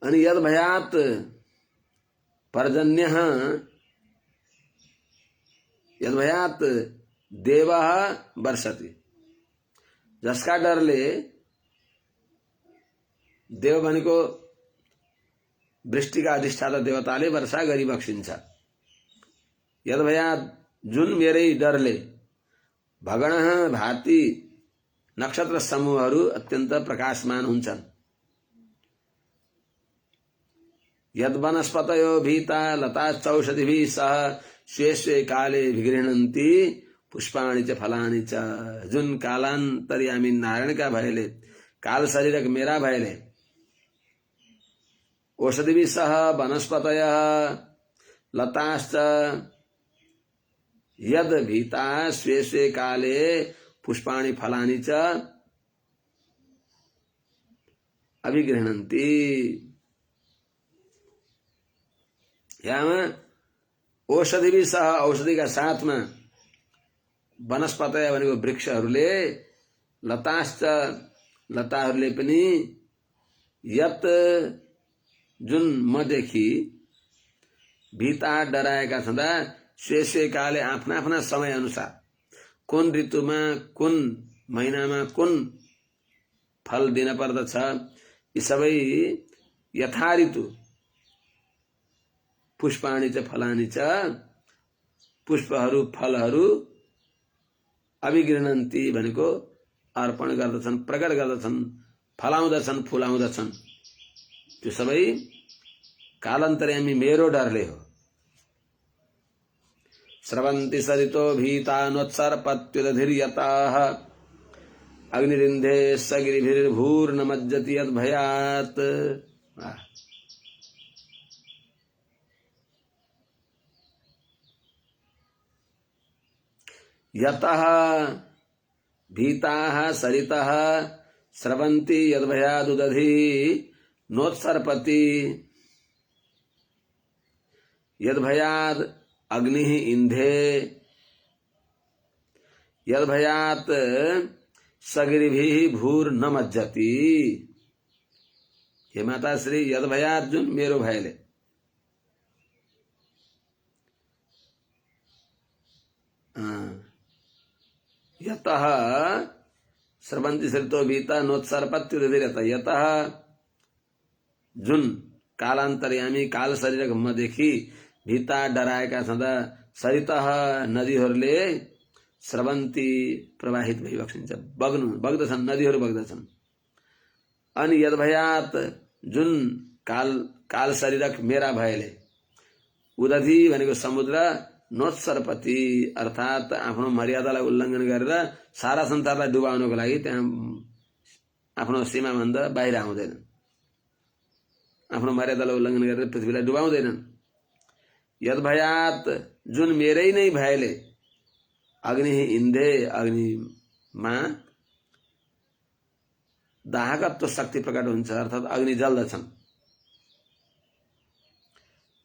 अनि यद्भयात् पर्जन्यः, यद्भयात् देवः वर्षति, जसका डरले देव भनेको वृष्टिका अधिष्ठाता देवताले वर्षा गरिबक्सिन्छ। यद्भयात् जुन मेरै डरले भगणः भाति नक्षत्र समूहहरू अत्यन्त प्रकाशमान हुन्छन्। यद्वनस्पतयो भीता लताश्चौषधिभिः सह स्वे स्वे काले विगृह्णन्ति पुष्पाणि च फलानि च। जुन कालान्तर्यामी नारायणका भयले, काल शरीरक मेरा भयले औषधिभिः सह वनस्पतयः लताश्च यद भीता स्वे स्वे काले पुष्पाणि फलानि च अभिगृह्णन्ति। यहाँ औषधिभिः सह औषधिका साथमा वनस्पतय भनेको वृक्षहरूले, लताश्च लताहरूले पनि यत जुन मदेखि भीता डराएका छँदा स्वे स्वे काले आफ्ना आफ्ना समय अनुसार कुन ऋतुमा कुन महिनामा कुन फल दिन पर्दछ, यी सबै यथा ऋतु पुष्पाणि च फलानि च पुष्पहरू फलहरू अभिगृह्णन्ति भनेको अर्पण गर्दछन्, प्रकट गर्दछन्, फलाउँदछन्, फुलाउँदछन्। त्यो सबै कालान्तर्यामी मेरो डरले हो। स्रवन्ति सरितो भीतानोत्सर्पत्युदधिर्यताः अग्निरिन्धे सगिरिभिर्भूर्नमज्जति यद्भयात्। यतः भीताः सरितः स्रवन्ति यद्भयादुदधि नोत्सर्पति यद्भयाद अग्निः इंधे यद्भयात सगिरिभिः भूर्न मज्जति। हे माता श्री यद्भयात जुन मेरो भयले यतः स्रवन्ति सरितो भीता नोत्सर्पत्युदधिरत यतः जुन कालान्तर्यामी काल शरीर घुम्मदेखि भीता डराएका छँदा सरितः नदीहरूले स्रवन्ती प्रवाहित भइबक्सिन्छ बग्दछन् नदीहरू बग्दछन्। अनि यद्भयात जुन काल शरीरक मेरा भयले उदधि भनेको समुद्र नोत्सर्पति अर्थात आफ्नो मर्यादालाई उल्लङ्घन गरेर सारा संसारलाई डुबाउनको लागि त्यहाँ आफ्नो सीमाभन्दा बाहिर आउँदैनन्, आफ्नो मर्यादालाई उल्लङ्घन गरेर पृथ्वीलाई डुबाउँदैनन्। यद्भयात जुन मेरै नै भयले अग्नि इन्धे अग्निमा दाहकत्व शक्ति प्रकट हुन्छ अर्थात अग्नि जल्दछन्।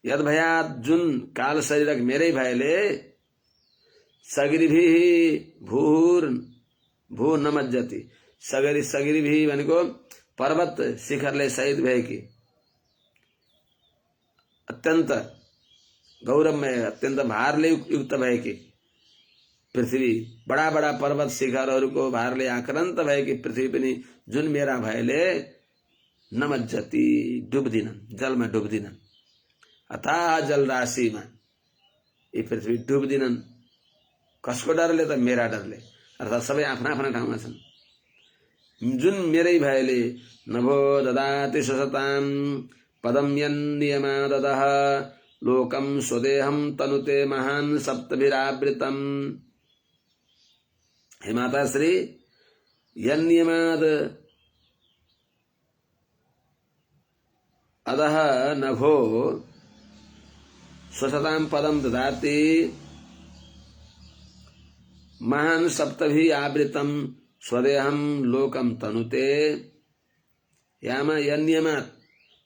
यद्भयात जुन काल शरीरक मेरै भयले सगिरिभिः भू नमज्जति सगिरिभिः भनेको पर्वत शिखरले सहित भएकी अत्यन्त गौरवमय अत्यन्त भारले युक्त भएकी पृथ्वी बडा बडा पर्वत शिखरहरूको भारले आक्रान्त भएकी पृथ्वी पनि जुन मेरा भयले नमज्जति डुब्दिनन्, जलमा डुब्दिनन्। अथाह जलराशिमा यी पृथ्वी डुब्दिनन्। कसको डरले त मेरा डरले अर्थात सबै आफ्ना आफ्ना ठाउँमा छन्। जुन मेरै भयले नभो ददाति स्वसतां पदम यन्नियमा ददः लोकम स्वदेहम तनुते महान सप्तभिरावृतम। हे माता श्री यन्नियमाद अदः नभो स्वसतां पदम ददाति महान सप्तभि आवृतम स्वदेहम लोकम तनुते। यामा यन्नियमात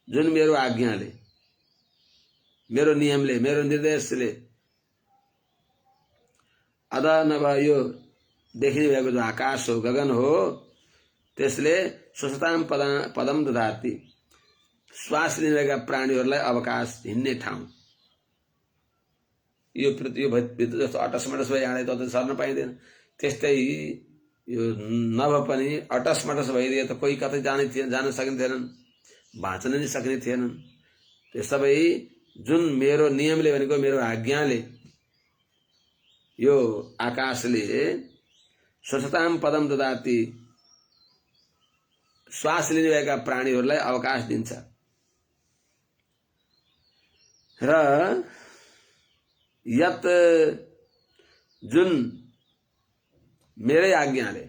जुन मेरो आज्ञाले मेरो नियमले मेरो निर्देशले अदा नभए यो देखिने भएको जो आकाश हो गगन हो त्यसले स्वसताम पदम ददाति श्वास लिनेका प्राणीहरूलाई अवकाश हिँड्ने ठाउँ। यो भित्र जस्तो अटसमटस भई आँडे त सर्न पाइँदैन, त्यस्तै यो नभ पनि अटसमटस भइदिए त कोही कतै जान सकिन्थेनन्, बाँच्न नि सक्ने थिएनन्। त्यो सबै जुन मेरो नियमले भनेको मेरो आज्ञाले यो आकाशले स्वच्छताम पदम ददाति श्वास लिनेभएका प्राणीहरूलाई अवकाश दिन्छ र यत जुन मेरै आज्ञाले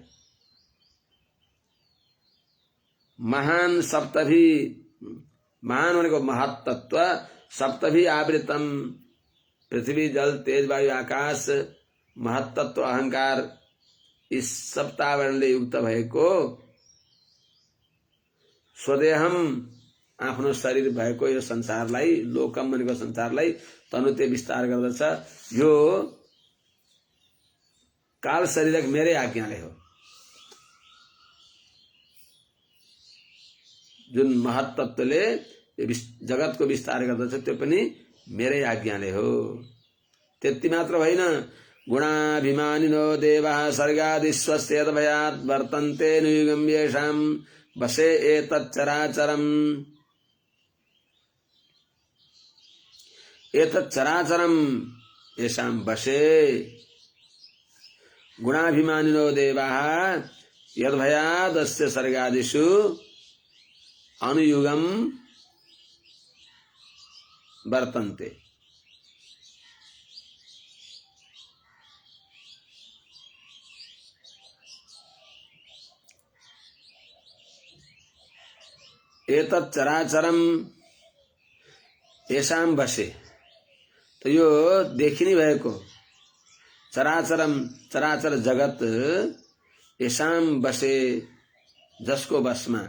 महान सप्तभी महान भनेको महत्तत्व सप्तभी आवृतम पृथ्वी जल तेज वायु आकाश महत्तत्व अहंकार इस सप्तावरणले युक्त भएको स्वदेहम आफ्नो शरीर भएको यो संसारलाई लोकम भनेको संसारलाई तनुते विस्तार गर्दछ। यो काल शरीरक मेरै आज्ञाले हो। जुन महत्तत्वले जगतको विस्तार गर्दछ त्यो पनि मेरै आज्ञाले हो। त्यति मात्र होइन, गुणाभिमानिनो देवाः सर्गादिस्वस्य यद्भयात् वर्तन्ते नुयुगं येषां वशे एतच्चराचरम्। एतच्चराचरम् येषां वशे गुणाभिमानिनो देवाः यद्भयात् अस्य सर्गादिषु अनुयुगं वर्तन्ते। एतत् चराचरम येषां वशे, तो यो देखिने भएको चराचरम चराचर जगत यसाम बसे जसको बसमा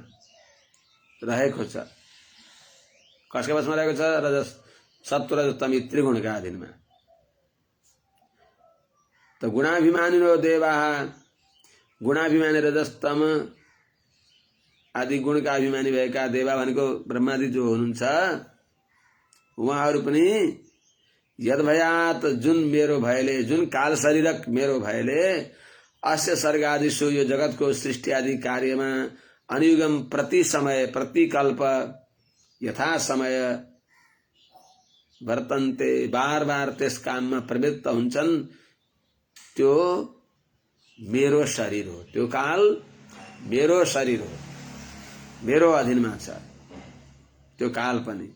रहेको छ। कसको बसमा रहेको छ? रजस सत्व रजस तम यी त्रिगुणका अधीनमा। त गुणाभिमानिनो देवाः, गुणाभिमानी रजस्तम आदि गुणका अभिमानी भएका देवा भनेको ब्रह्मादि जो हुनुहुन्छ उहाँहरू पनि यद्भयात जुन मेरो भयले, जुन काल शरीरक मेरो भयले अस्य सर्ग आदिषु यो जगतको सृष्टि आदि कार्यमा अनुयुगम प्रति समय प्रतिकल्प यथा समय वर्तन्ते बार बार त्यस काममा प्रवृत्त हुन्छन्। त्यो मेरो शरीर हो, त्यो काल मेरो शरीर हो, मेरो अधीनमा छ त्यो काल पनि।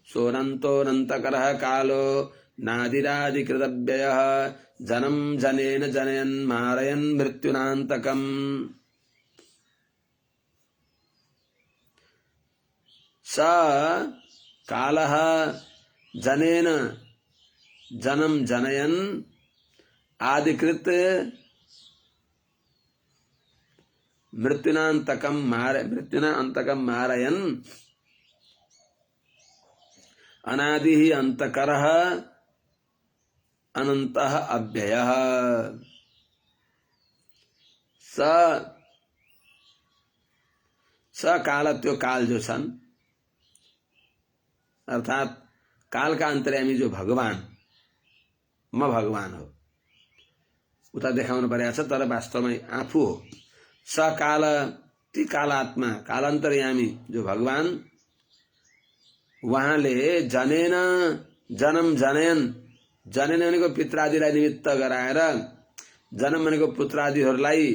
सोऽनन्तोऽनन्तकरः कालो नादिरादिकृतव्ययः जन्म जनेन जनयन् मारयन् मृत्युनान्तकम्। स कालः जनेन जन्म जनयन् आदिकृत मृत्युनान्तकम् मारयन् अनादिः अन्तकरः अनन्तः अव्ययः। स काल, त्यो काल जो छन् अर्थात काल का अन्तर्यामी जो भगवान, म भगवान हो उता देखाउनु परेको छ, तर वास्तवमा आफू हो। स काल, ती कालात्मा कालान्तर्यामी जो भगवान, उहाँले जनेन जन्म जनयन, जनन भनेको पित्रादिलाई निमित्त गराएर, जन्म भनेको पुत्रादिहरूलाई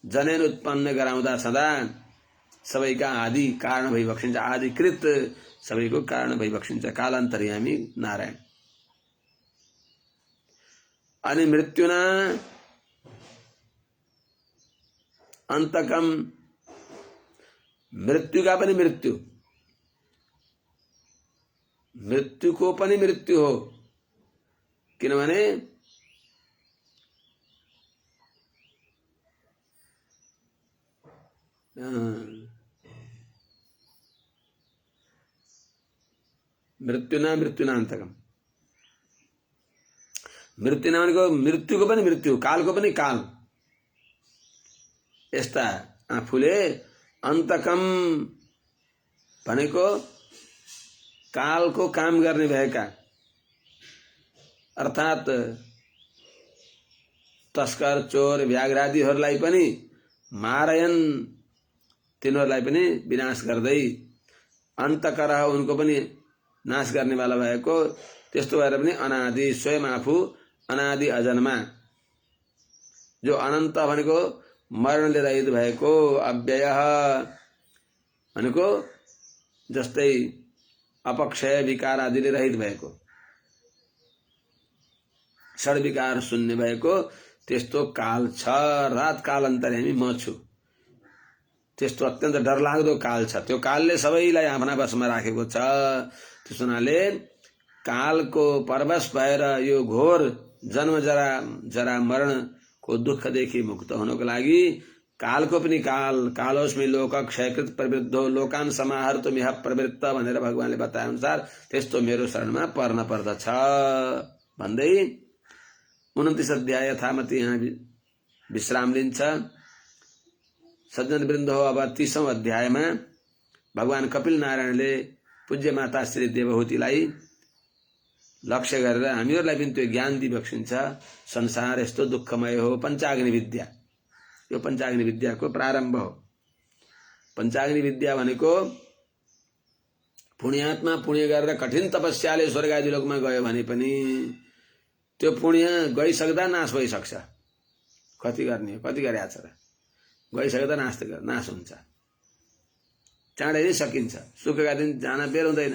जनयन उत्पन्न गराउँदा सदा सबैका आदि कारण भई बक्सिन्छ, आदिकृत सबैको कारण भई बक्सिन्छ कालान्तर्यामी नारायण। अनि मृत्युना अन्तकम, मृत्युका पनि मृत्यु, मृत्युको पनि मृत्यु हो, किनभने मृत्युना मृत्युनान्तकम, मृत्युना भनेको मृत्युको पनि मृत्यु, कालको पनि काल। यस्ता आफूले अन्तकम भनेको कालको काम गर्ने भएका, अर्थात तस्कर चोर व्याघ्रादिहरूलाई पनि मारयन, तिनीहरूलाई पनि विनाश गर्दै, अन्तकरह उनको पनि नाश गर्नेवाला भएको, त्यस्तो भएर पनि अनादि, स्वयं आफू अनादि अजन्मा, जो अनन्त भनेको मरणले रहित भएको, अव्ययः भनेको जस्तै अपक्षय विकार आदिले रहित भएको, षड विकार शून्य भएको त्यस्तो काल छ। रात काल अन्तर्यामी म छु, त्यस्तो अत्यन्त डरलाग्दो काल छ। त्यो कालले सबैलाई आफ्ना बसमा राखेको छ। त्यस हुनाले कालको परवश भएर यो घोर जन्म जरा मरणको दुःखदेखि मुक्त हुनको लागि कालको पनि काल, कालोस्मि लोक क्षयकृत प्रवृद्धो लोकान समाहर्तु मिह प्रवृत्त भनेर भगवानले बताए अनुसार त्यस्तो मेरो शरणमा पर्न पर्दछ भन्दै 29 अध्याय यथामति यहाँ विश्राम लिन्छ। सज्जन वृन्द हो, अब 30औं अध्यायमा भगवान कपिल नारायणले पूज्य माता श्री देवहूतिलाई लक्ष्य गरेर हामीहरूलाई पनि त्यो ज्ञान दिबक्सिन्छ। संसार यस्तो दुःखमय हो, पञ्चाग्नि विद्या, यो पञ्चाग्नि विद्याको प्रारम्भ हो। पञ्चाग्नि विद्या भनेको पुण्यात्मा पुण्य गरेर कठिन तपस्याले स्वर्ग आदि लोकमा गयो भने पनि त्यो पुण्य गइसक्दा नाश भइसक्छ। कति गर्ने हो, कति गरेछ र, गइसक्दा नाश हुन्छ, चाँडै नै सकिन्छ। सुखका दिन जान बेर हुँदैन,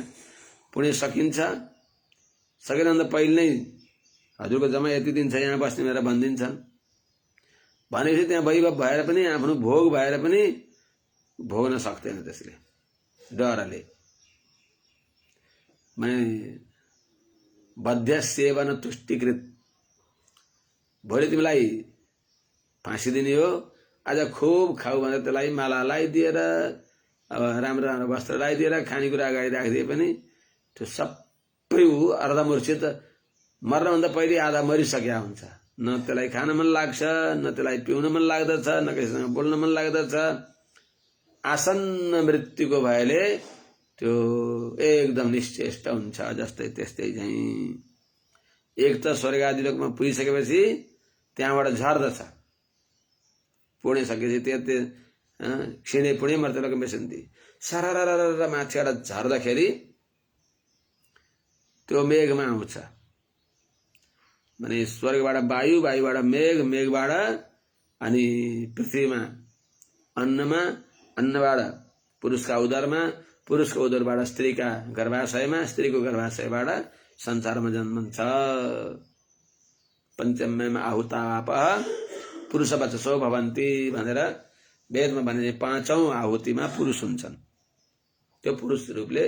पुण्य सकिन्छ। सकेनभन्दा पहिले नै हजुरको जम्मा यति दिन छ यहाँ बस्ने भनेर भनिदिन्छन्। भनेपछि त्यहाँ वैभव भएर पनि, आफ्नो भोग भएर पनि भोग्न सक्दैन त्यसले, डरले। बध्य सेवन तुष्टिकृत, भोलि तिमीलाई फाँसी दिने हो, आज खुब खाऊ भनेर त्यसलाई माला लगाइदिएर अब राम्रो राम्रो वस्त्र लगाइदिएर खानेकुरा अगाडि राखिदिए पनि त्यो सबै ऊ अर्धमूर्छित मर्नभन्दा पहिले आधा मरिसकेका हुन्छ। न त्यसलाई खान मन लाग्छ, न त्यसलाई पिउन मन लाग्दछ, न कसैसँग बोल्न मन लाग्दछ। आसन्न मृत्युको भयले त्यो एकदम निश्चेष्ट हुन्छ। जस्तै त्यस्तै झैँ एक त स्वर्ग आदि लोकमा पुगिसकेपछि त्यहाँबाट झर्दछ। पुगिसकेपछि त्यो क्षीणे पुण्य मर्त्यलोकम विशन्ति सरररर माथिबाट झर्दाखेरि त्यो मेघमा आउँछ। माने स्वर्गबाट वायु, वायुबाट मेघ, मेघबाट अनि पृथ्वीमा अन्नमा, अन्नबाट पुरुषका उदरमा, पुरुषको उदरबाट स्त्रीका गर्भाशयमा, स्त्रीको गर्भाशयबाट संसारमा जन्मन्छ। पञ्चम्यमा आहुतापः पुरुष वचसो भवन्ति भनेर वेदमा भने पाँचौं आहुतिमा पुरुष हुन्छन्। त्यो पुरुष रूपले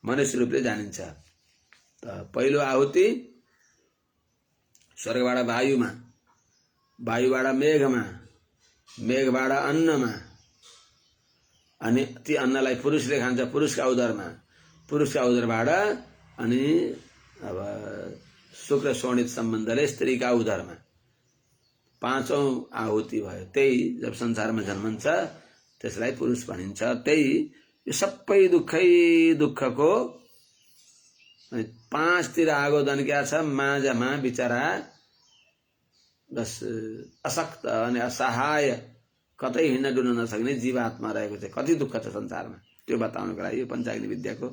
मनुष्य रूपले जानिन्छ। त पहिलो आहुति स्वर्गबाट वायुमा, वायुबाट मेघमा, मेघबाट अन्नमा, अनि ती अन्नलाई पुरुषले खान्छ पुरुषका उदरमा, पुरुषका उदरबाट अनि अब शुक्र शोणित सम्बन्धले स्त्रीका उदरमा पाँचौं आहुति भयो। त्यही जब संसारमा जन्मन्छ त्यसलाई पुरुष भनिन्छ। त्यही यो सबै दुःखै दुःखको पाँचतिर आगो दन्क्या छ। माझमा बिचरा बस अशक्त अनि असहाय कतै हिँड्न डुल्न नसक्ने जीवात्मा रहेको छ। कति दुःख छ संसारमा त्यो बताउनको लागि यो पञ्चाग्नि विद्याको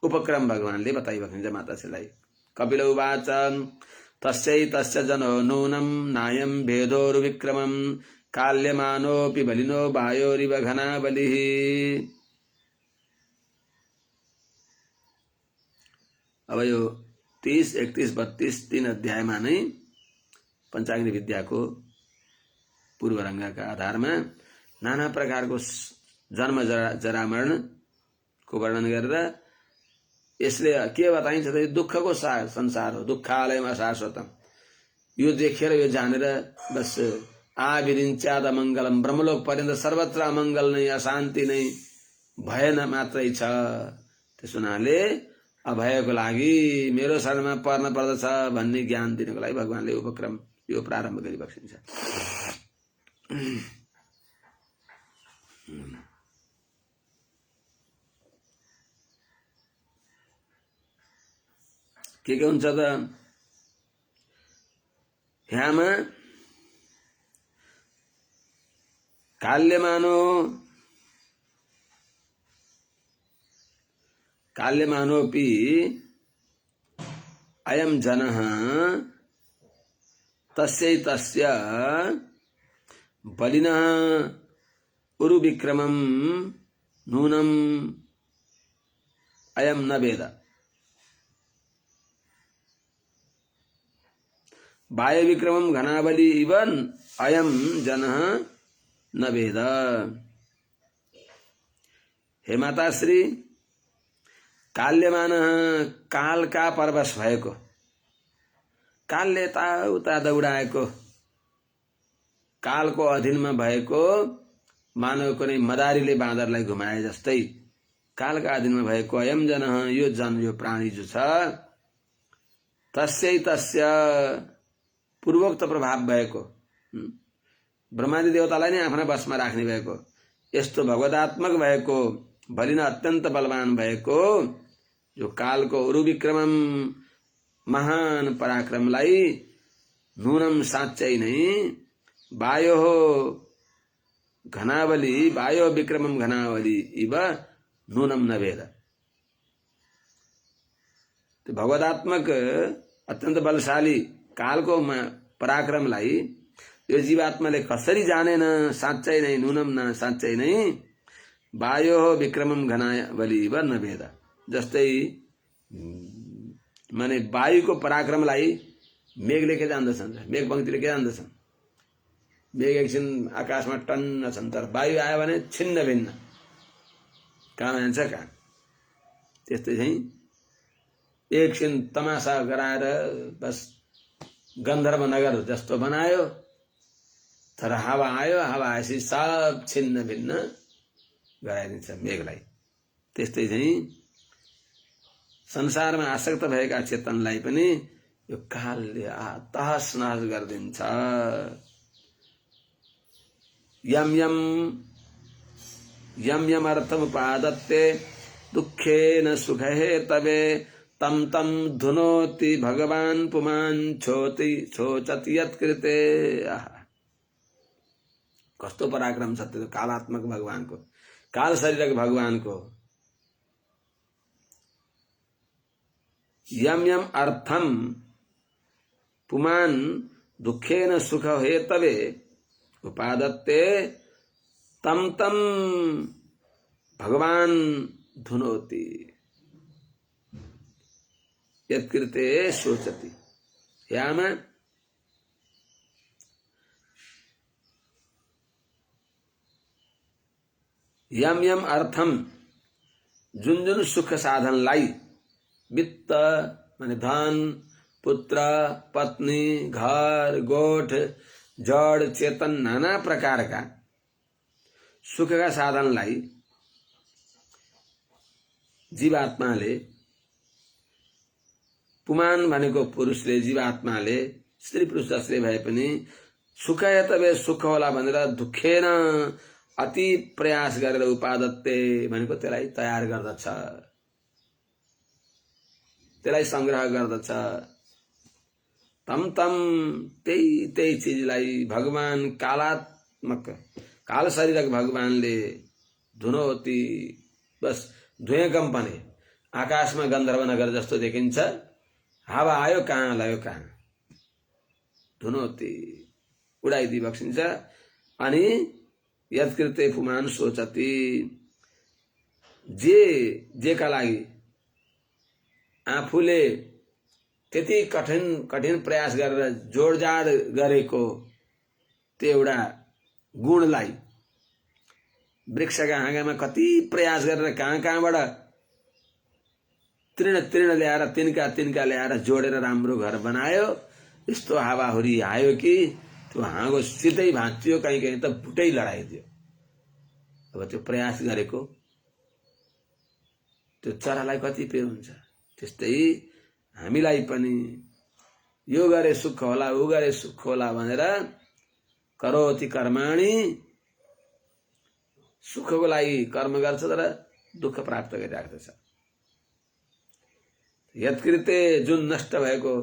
उपक्रम भगवानले बताइरहेको हुन्छ माताश्रीलाई। कपिल उवाच तस्यै तस्य जनो नूनं नायं भेदोरुविक्रमं काल्यमानोऽपि बलिनो वायोरिव घना बलिः। अब यो 30, 31, 32 तीन अध्यायमा नै पञ्चाग्नि विद्याको पूर्वरङ्गका आधारमा नाना प्रकारको जन्म जरा मरणको वर्णन गरेर यसले के बताइन्छ त दुःखको संसार हो, दुःखालयमा शाश्वतम। यो देखेर यो जानेर बस आविरिञ्चाद मङ्गलम ब्रह्मलोक पर्यन्त सर्वत्र अमङ्गल नै अशान्ति नै भय न मात्रै छ। त्यसो हुनाले अभयको लागि मेरो शरणमा पर्न पर्दछ भन्ने ज्ञान दिनको लागि भगवानले उपक्रम यो प्रारम्भ गरी बक्सिन्छ। के हुन्छ त यहाँमा काल्यमानोऽपि अयं जनः तस्यै तस्य बलिनः उरुविक्रमं नूनं अयं न वेद। वायुविक्रमं घनाबली इव अयं जनः न वेद। हे माताश्री, काल्यमान कालका परवश भएको, कालले यताउता दौडाएको, कालको अधीनमा भएको मानव कुनै मदारीले बाँदरलाई घुमाए जस्तै कालका अधीनमा भएको अयम जनः यो जन यो प्राणी जो छ तस्यै तस्य पूर्वोक्त प्रभाव भएको ब्रह्मादि देवतालाई नै आफ्ना वशमा राख्ने भएको यस्तो भगवदात्मक भएको बलिन अत्यन्त बलवान भएको जो कालको उरुविक्रमम महान पराक्रमलाई नूनम साँच्चै नै वायो घनावली वायो विक्रमम घनावली इव नूनम न वेद। तो भगवदात्मक अत्यंत बलशाली कालको पराक्रमलाई यो जीवात्माले कसरी जानेन साँच्चै नै नूनम न साँच्चै नै वायो विक्रमम घनावली इव न वेद। जस्तै माने वायुको पराक्रमलाई मेघले के जान्दछन्, मेघ पंक्तिले के जान्दछन्। मेघ एकछिन आकाशमा टन्न छन् तर वायु आयो भने छिन्न भिन्न कहाँ जान्छ कहाँ। त्यस्तै चाहिँ एकछिन तमासा गराएर बस गन्धर्व नगर जस्तो बनायो तर हावा आयो, हावा आएपछि सब छिन्न भिन्न गराइदिन्छ मेघलाई। त्यस्तै चाहिँ संसारमा आसक्त भएका चेतनलाई पनि यो कालले तहस नहस गरिदिन्छ। यम यम अर्थमुपादत्ते दुःखेन सुखहेतवे तम तम धुनोति भगवान पुमान् छोचति यत्कृते। कस्तो पराक्रम छ त्यो कालात्मक भगवानको, काल शरीरक भगवानको। यम यम अर्थम पुमान् दुःखेन सुख हेतवे उपादत्ते तम तम भगवान धुनोति यत्कृते शोचति। याम यम यम अर्थम जुन जुन सुख साधनलाई, वित्त माने धन, पुत्र, पत्नी, घर, गोठ, जड, चेतन, नाना प्रकारका सुखका साधनलाई जीवात्माले, पुमान भनेको पुरुषले, जीवात्माले, स्त्री पुरुष जसले भए पनि सुख यतवे सुख होला भनेर दुखेन अति प्रयास गरेर उपादत्ते भनेको त्यसलाई तयार गर्दछ, त्यसलाई संग्रह गर्दछ। तम तम त्यही त्यही चीजलाई भगवान कालात्मक, काल शरीरक भगवानले धुनोति, बस धुए कम्पने, आकाशमा गन्धर्व नगर जस्तो देखिन्छ, हावा आयो कहाँ लयो कहाँ, धुनोति उडाइदिई बक्सिन्छ। अनि यत्कृते पुमान सोचति, जेका लागि आफूले त्यति कठिन प्रयास गरेर जोडजाड गरेको त्यो एउटा गुणलाई, वृक्षका हाँगामा कति प्रयास गरेर कहाँबाट तृण ल्याएर तिनका ल्याएर जोडेर राम्रो घर बनायो, यस्तो हावाहुरी आयो कि त्यो हाँगो सिधै भाँचियो, कहीँ त भुटै लडाइदियो। अब त्यो प्रयास गरेको त्यो चरालाई कति पे हुन्छ। त्यस्तै हामीलाई पनि यो गरे सुख होला, उ गरे सुख होला भनेर करोति कर्माणि, सुखको लागि कर्म गर्छ तर दुःख प्राप्त गरिरहेको छ। यत्कृते जुन नष्ट भएको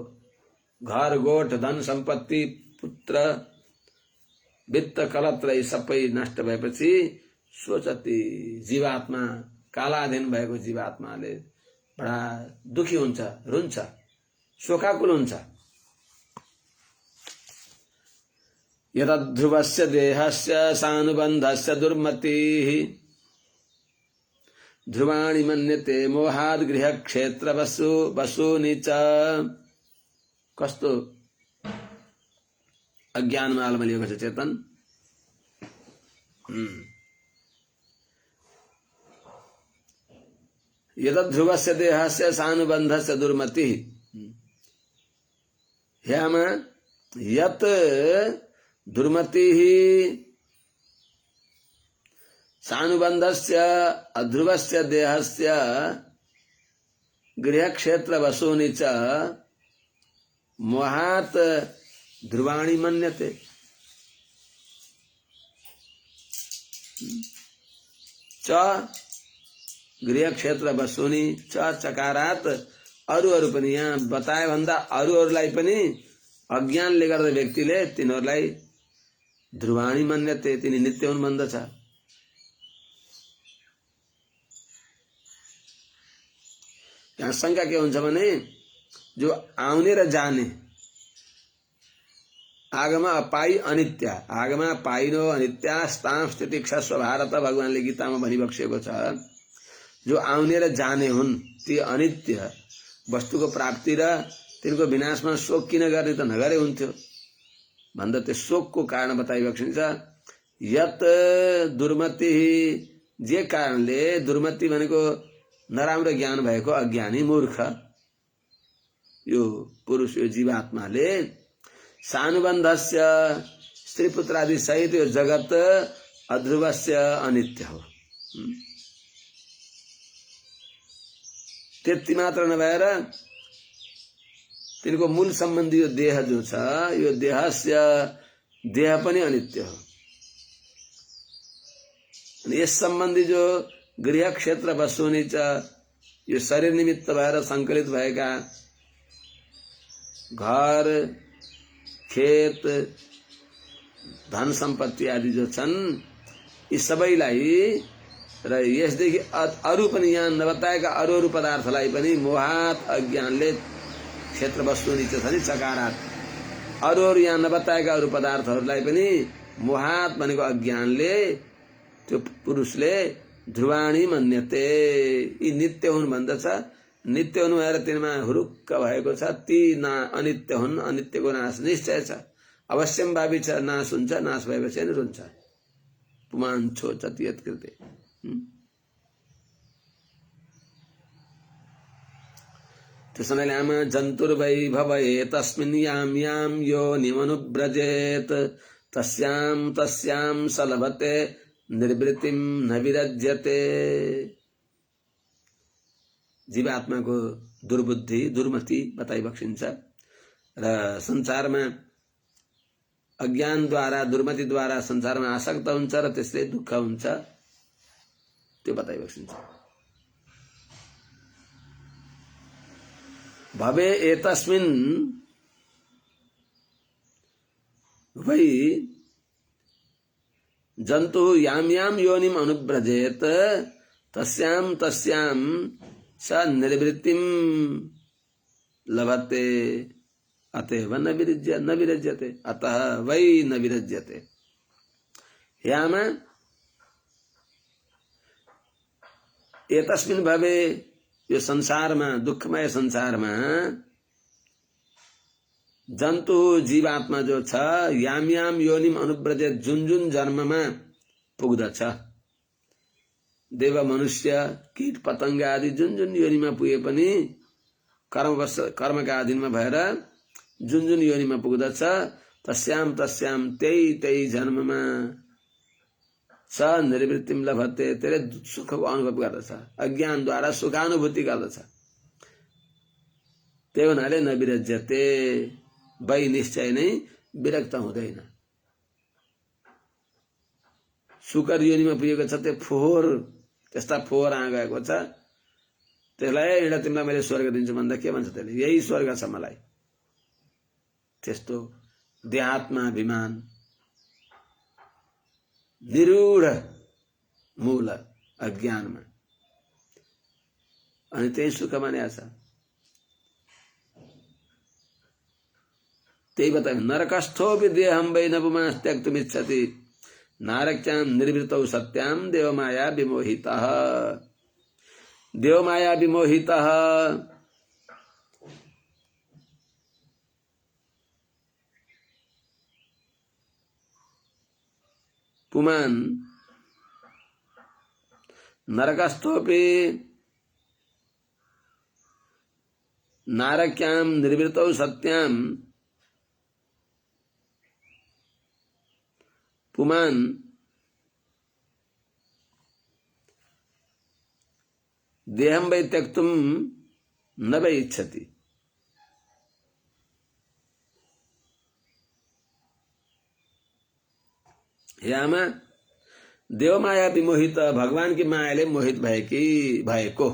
घर, गोठ, धन, सम्पत्ति, पुत्र, वित्त, कलत्र सबै नष्ट भएपछि सोचति, जीवात्मा, कालाधीन भएको जीवात्माले बडा दुखी हुन्छ, रुन्छ, शोकाकुल हुन्छ। यतध्रुवस्य देहस्य सानुबन्धस्य दुर्मतिः ध्रुवाणि मन्यते मोहाद् गृहक्षेत्र वसूनि च। कस्तो अज्ञानमा आलमलिएको छ चेतन। यतध्रुवस्य देहस्य सानुबन्धस्य दुर्मतिः, ह्याम यत् दुर्मतिः सानुबन्धस्य अध्रुवस्य देहस्य गृहक्षेत्र वसूनि च मोहात् ध्रुवाणि मन्यते। च गृहक्षेत्र वसूनि च चकारात, अरू पनि यहाँ बताए भन्दा अरूलाई पनि अज्ञानले गर्दा व्यक्तिले तिनीहरूलाई ध्रुवाणी मन्यते, तिनी नित्य हुन् भन्दछ। यहाँ शंका के हुन्छ भने जो आउने र जाने, आगमा अपाई अनित्य, आगमा पाइनो अनित्य स्थान स्थितिक्षा स्वभारत भगवानले गीतामा भनिबक्सेको छ। जो आउने र जाने हुन् ती अनित्य वस्तुको प्राप्ति र तिनको विनाशमा शोक किन गर्ने, त नगरे हुन्थ्यो भन्दा त्यो शोकको कारण बताइबक्सिन्छ। यत दुर्मति, जे कारणले, दुर्मति भनेको नराम्रो ज्ञान भएको अज्ञानी मूर्ख यो पुरुष, यो जीवात्माले सानुबन्धस्य स्त्री पुत्र आदि सहित यो जगत अध्रुवस्य अनित्य हो। त्यति मात्र नभएर तिनको मूल सम्बन्धी यो देह जो छ, यो देह पनि अनित्य हो। यस सम्बन्धी जो गृह क्षेत्र वस्तुनि च, यो शरीर निमित्त भएर संकलित भएका घर, खेत, धन सम्पत्ति आदि जो छन्, यी सबैलाई र यसदेखि अरू पनि यहाँ नबताएका अरू पदार्थलाई पनि मोहात अज्ञानले क्षेत्र वस्तुनि छ नि चकारात, अरू यहाँ नबताएका अरू पदार्थहरूलाई पनि मोहात भनेको अज्ञानले त्यो पुरुषले ध्रुवाणी मन्यते, यी नित्य हुन् भन्दछ। नित्य हुनु भएर तिनमा हुरुक्क भएको छ, ती अनित्य हुन्, अनित्यको नाश निश्चय छ, अवश्यम भावी छ, नाश हुन्छ, नाश भएपछि नि रुन्छ। पुमान छोचति यत्कृते। त्यसैले आमा जन्तुर्वै भवये तस्मिन् याम याम योनिमनुव्रजेत तस्याम तस्याम सलभते निर्वृत्तिम न विरज्यते। जीवात्माको दुर्बुद्धि, दुर्मति बताइ बक्सिन्छ र संसारमा अज्ञानद्वारा, दुर्मतिद्वारा संसारमा आसक्त हुन्छ र त्यसले दुःख हुन्छ, त्यो बताइ बक्सिन्छ। भवे एतस्मिन् वै जन्तु याम याम योनिम अनुव्रजेत तस्याम तस्याम स निर्वृत्तिम लभते अतएव न विरज्यते अतः वै न विरज्यते। याम एतस्मिन् भवे, यो संसारमा, दुःखमय संसारमा जन्तु जीवात्मा जो छ, याम याम योनिम अनुव्रजेत, जुन जुन जन्ममा पुग्दछ, देव मनुष्य कीट पतंग आदि जुन जुन योनिमा पुगे पनि कर्मका अधीनमा भएर जुन जुन योनिमा पुग्दछ, तस्याम तस्याम त्यही जन्ममा स निर्वृत्तिम लभते, तेरे सुखको अनुभव गर्दछ, अज्ञानद्वारा सुखानुभूति गर्दछ। त्यही हुनाले न विरज्यते, वै निश्चय नै विरक्त हुँदैन। सुकर योनिमा पुगेको छ, त्यो फोहोर, त्यस्ता फोहोर आगएको छ, त्यसलाई एउटा तिमीलाई मैले स्वर्ग दिन्छु भन्दा के भन्छ त्यसले? यही स्वर्ग छ मलाई। त्यस्तो देहात्माभिमान, निरूढ मूल अज्ञानमा, अनि त्यही सुख मान्या छ। त्यही बताए नरकस्थोपि देहं वै न पुमांस त्यक्तुमिच्छति नारक्यां निर्वृतौ सत्यां देवमाया विमोहितः। देवमाया विमोहितः पुमान नरकस्थोपि नारक्यां निर्वृतौ सत्यां पुमान देहं वै त्यक्तुं न वै इच्छति। यामा देवमाया विमोहित, भगवान की मायाले मोहित भएको,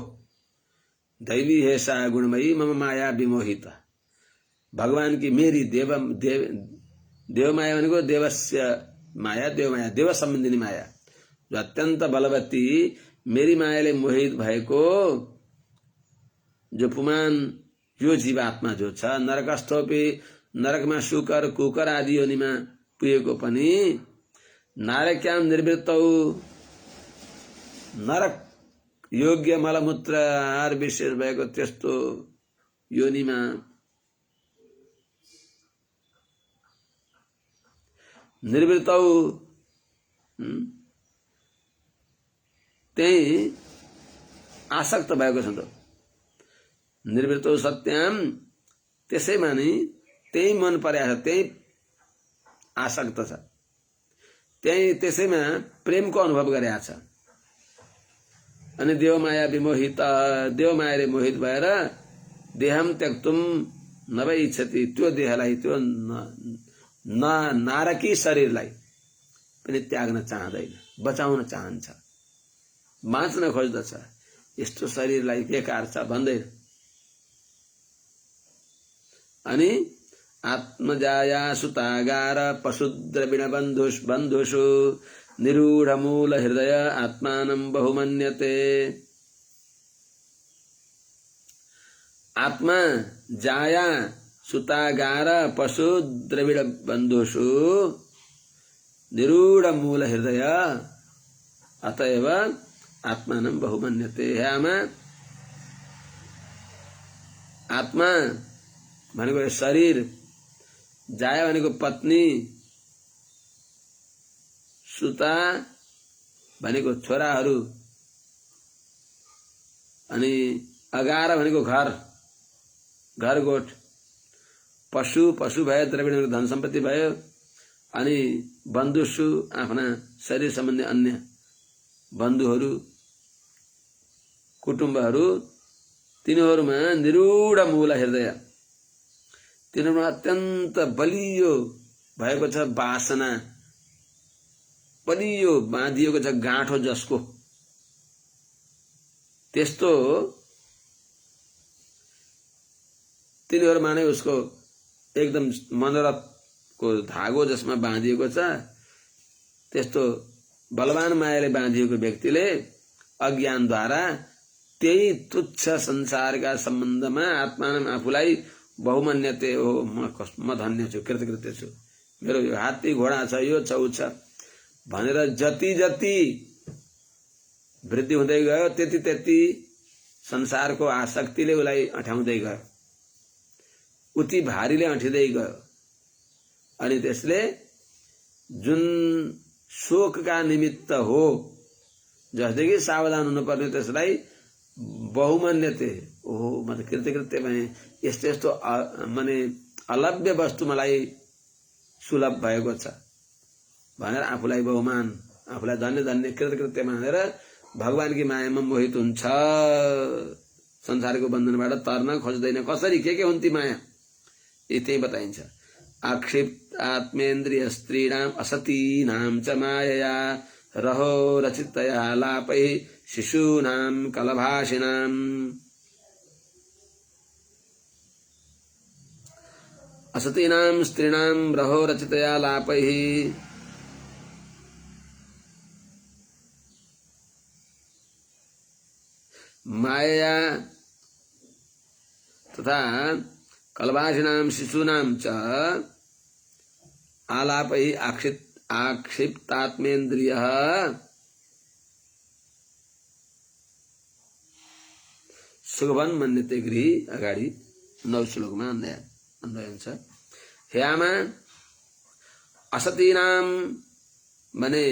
दैवी हेसा गुणमयी मम माया विमोहित, भगवान की मेरी देव माया भनेको देवस्य माया, देव माया देव सम्बन्धिनी माया, जो अत्यन्त बलवती मेरी मायाले मोहित भएको जो पुमान, यो जीवात्मा जो छ, नरकस्थोपि, नरकमा शुकर कुकर आदि योनिमा पुगेको पनि, नारक्याम निर्वृत्तौ, नरक योग्य मलमूत्र आहार विशेष भएको त्यस्तो योनिमा निर्वृत्तौ, त्यही आसक्त भएको छ। त निर्वृत्तौ सत्याम, त्यसैमा नि त्यही मन परेको छ, त्यही आसक्त छ। त्यही त्यसैमा प्रेमको अनुभव गरेका छ। अनि देवमाया विमोहित, देवमायाले मोहित भएर देहम त्यक्तुम नभै इच्छति, त्यो देहलाई, त्यो नारकी शरीरलाई पनि त्याग्न चाहँदैन, बचाउन चाहन्छ, बाँच्न खोज्दछ। यस्तो शरीरलाई बेकार छ भन्दैन। अनि आत्मजाया सुतागार पशुद्रविण बन्धुषु निरूढ मूल हृदय आत्मानं बहुमन्यते। आत्मा जाया सुतागार पशु द्रविड़ बंधुषु निरूढ़ मूल हृदय अतएव आत्मानं बहुमन्यते। आत्मा भनेको शरीर, जाया भनेको पत्नी, सुता भनेको छोराहरू, अनि अगार भनेको घर, घरगोठ, पशु, पशु भयो, द्रविण धन सम्पत्ति भयो, अनि बन्धुसु आफ्ना शरीर सम्बन्धी अन्य बन्धुहरू, कुटुम्बहरू, तिनीहरूमा निरूढ मूल हृदय, तिनीहरूमा अत्यन्त बलियो भएको छ वासना, बलियो बाँधिएको छ गाँठो जसको, त्यस्तो तिनीहरूमा नै उसको एकदम मनोरथको धागो जसमा बाँधिएको छ, त्यस्तो बलवान मायाले बाँधिएको व्यक्तिले अज्ञानद्वारा त्यही तुच्छ संसारका सम्बन्धमा आत्मानं आफूलाई बहुमन्यते, हो म धन्य छु, कृतकृत्य छु, मेरो यो हात्ती घोडा छ, यो छ, उ छ भनेर जति जति वृद्धि हुँदै गयो त्यति त्यति संसारको आसक्तिले उसलाई अँठ्याउँदै गयो, उति भारीले अँठिँदै गयो। अनि त्यसले जुन शोकका निमित्त हो, जसदेखि सावधान हुनुपर्ने, त्यसलाई बहुमन्यते, ओहो म त कृतकृत्य भएँ, यस्तो यस्तो माने अलभ्य वस्तु मलाई सुलभ भएको छ भनेर आफूलाई बहुमान, आफूलाई धन्य धन्य कृतकृत्य मानेर भगवानकी मायामा मोहित हुन्छ, संसारको बन्धनबाट तर्न खोज्दैन। कसरी, के हुन् ती माया, यही बताइन्छ। आक्षिप्त आत्मेन्द्रिय स्त्रीणाम असतीनाम च मायया रहो रचितया लापै शिशूनाम कलभाषिणाम। असतीनाम स्त्रीणाम रहो रचितया लापै, मायया तथा कलभाषिणाम शिशूनाम च आलापै आक्षिप्तात्मेन्द्रियः सुगवन मन्यते गृही। अगाडि 9 श्लोकमा अन्वय हुन्छ। ह्यामा असतीनाम भने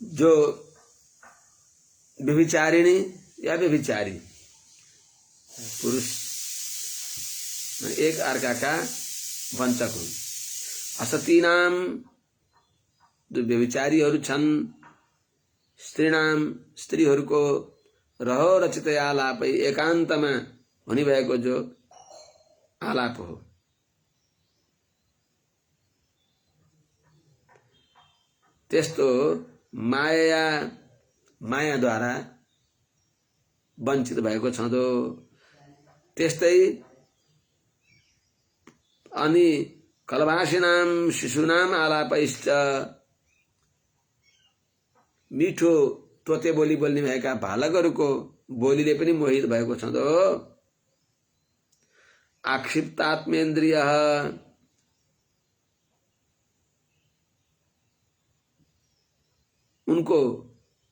जो व्यभिचारिणी या व्यभिचारी पुरुष एक अर्काका वञ्चक हुन्। असतीनाम जो व्यभिचारीहरू छन्, स्त्रीणाम स्त्रीहरूको रहो रचित आलापै एकान्तमा हुने भएको जो आलाप हो, त्यस्तो मायाद्वारा वञ्चित भएको छँदो, त्यस्तै अनि कलभाषिणाम शिशुनाम आलापैश्च मिठो तोते बोली बोल्ने भएका बालकहरूको बोलीले पनि मोहित भएको छँदो। आक्षिप्तात्मेन्द्रियः उनको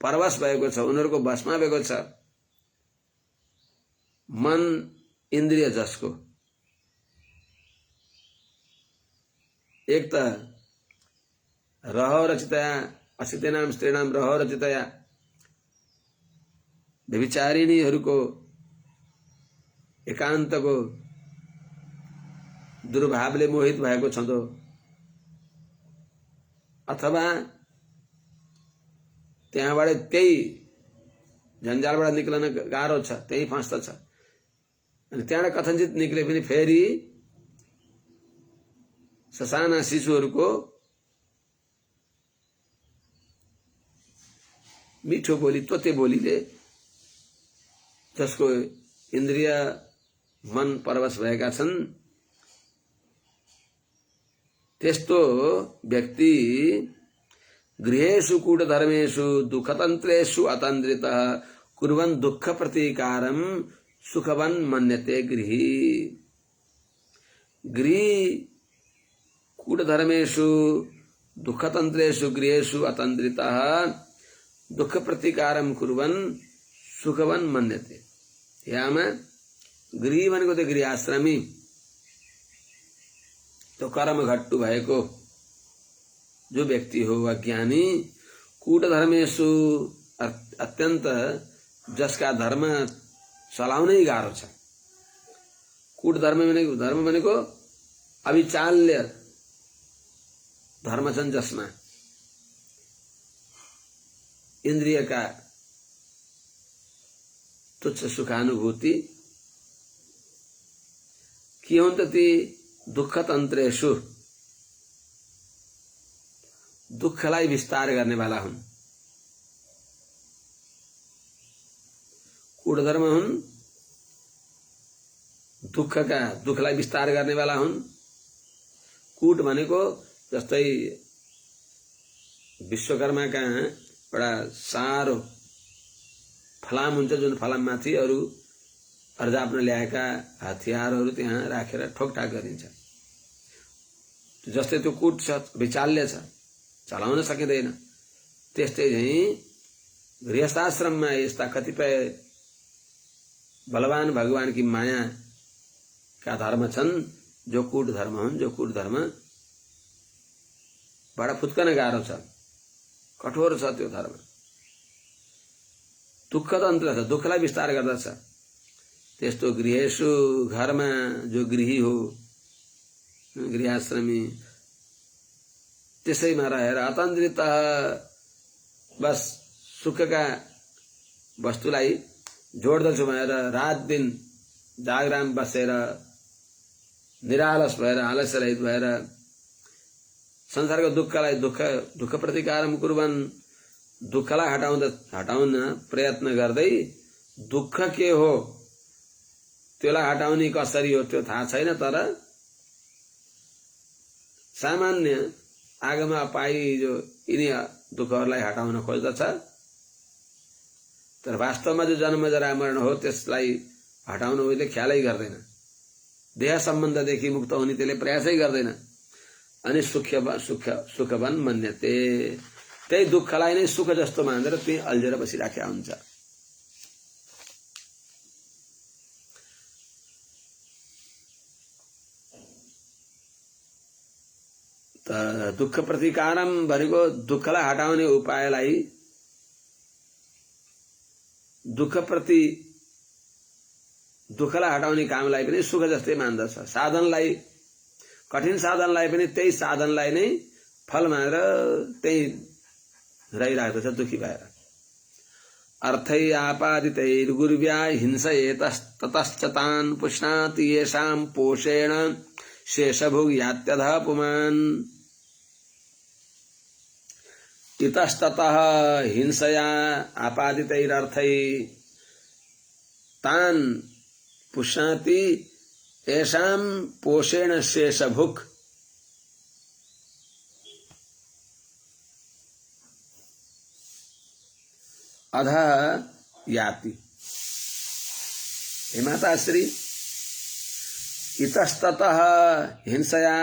परवश भएको छ, उनीहरूको वशमा भएको छ मन इन्द्रिय जसको। एक त रहो रचितया असितेनाम स्त्रीणाम रहो रचितया व्यभिचारिणीहरूको एकान्तको दुर्भावले मोहित भएको छँदो अथवा त्यहाँबाट त्यही जन्जालबाट निक्लन गाह्रो छ, त्यही फस्दछ। अनि त्यहाँबाट कथनचित निक्ले पनि फेरि ससाना शिशुहरूको मिठो बोली, तोते बोलीले जसको इन्द्रिय मन परवश भएका छन्, त्यस्तो व्यक्ति गृहेषु कूटधर्मेषु दुःखतन्त्रेषु अतन्द्रितः कुर्वन् दुःख प्रतिकारं सुखवन् मन्यते गृही। गृही कूटधर्मेषु दुःखतन्त्रेषु गृहेषु अतन्द्रितः दुःख प्रतिकारं कुर्वन् सुखवन् मन्यते। यामा गृही भनेको त गृहआश्रमी, तो कर्म घट्टु भएको जो व्यक्ति हो अज्ञानी, कूटधर्मेषु अत्यन्त जसका धर्म चलाउनै गाह्रो छ। कूट धर्म भनेको अविचाल्य धर्म छन् जसमा इन्द्रियका तुच्छ सुखानुभूति के हुन् त ती दुःखतन्त्रेषु, दुःखलाई विस्तार गर्नेवाला हुन्। कूटधर्म हुन् दुःखलाई विस्तार गर्नेवाला हुन्। कूट भनेको जस्तै विश्वकर्माका एउटा सारो फलाम हुन्छ, जुन फलाममाथि अरू अर्जाप्न ल्याएका हतियारहरू त्यहाँ राखेर ठोकठाक गरिन्छ। जस्तै त्यो कूट छ, विचाल्य छ, चलाउन सकिँदैन। त्यस्तै चाहिँ गृहस्थाश्रममा यस्ता कतिपय बलवान भगवान की माया का धर्म छन्, जो कूट धर्म हुन्। जो कूट धर्म बडा फुत्कन गाह्रो छ, कठोर छ त्यो धर्म। दुःखतन्त्र छ, दुःखलाई विस्तार गर्दछ। त्यस्तो गृहेषु, घरमा जो गृही हो, गृहआश्रमी, त्यसैमा रहेर अतन्द्रित बस सुखका वस्तुलाई जोड्दछु भनेर रात दिन जागराम बसेर निरालस भएर आलस्य रहित भएर संसारको दुःखलाई दुःख प्रतिकारम कुर्वन्, दुःखलाई हटाउन प्रयत्न गर्दै दुःख के हो त्यसलाई हटाउने कसरी हो त्यो थाहा छैन। तर सामान्य आगमा पाई जो यिनी दुःखहरूलाई हटाउन खोज्दछ, तर वास्तवमा जो जन्म जरा मरण हो त्यसलाई हटाउन उसले ख्यालै गर्दैन। देह सम्बन्धदेखि मुक्त हुने त्यसले प्रयासै गर्दैन। अनि सुखवन मन्यते, त्यही दुःखलाई नै सुख जस्तो मानेर त्यही अल्झेर बसिराखेका हुन्छ। त दुःख प्रतिकारम भनेको दुःखलाई हटाउने उपायलाई, दुःखलाई हटाउने कामलाई पनि सुख जस्तै मान्दछ। साधनलाई, कठिन साधनलाई पनि त्यही साधनलाई नै फल मानेर त्यही रहिराख्दछ दुखी भएर। अर्थै आपादितैर्गुर्व्या हिंसयेतस्ततश्च तान् पुष्णाति येषां पोषेण शेषभोग यात्यधः पुमान्। इतस्ततः हिंसया आपादितैरर्थै तान् पुष्णाति येषां पोषेण शेषभुक्। अधः याति। हे माताश्री, इतस्ततः हिंसया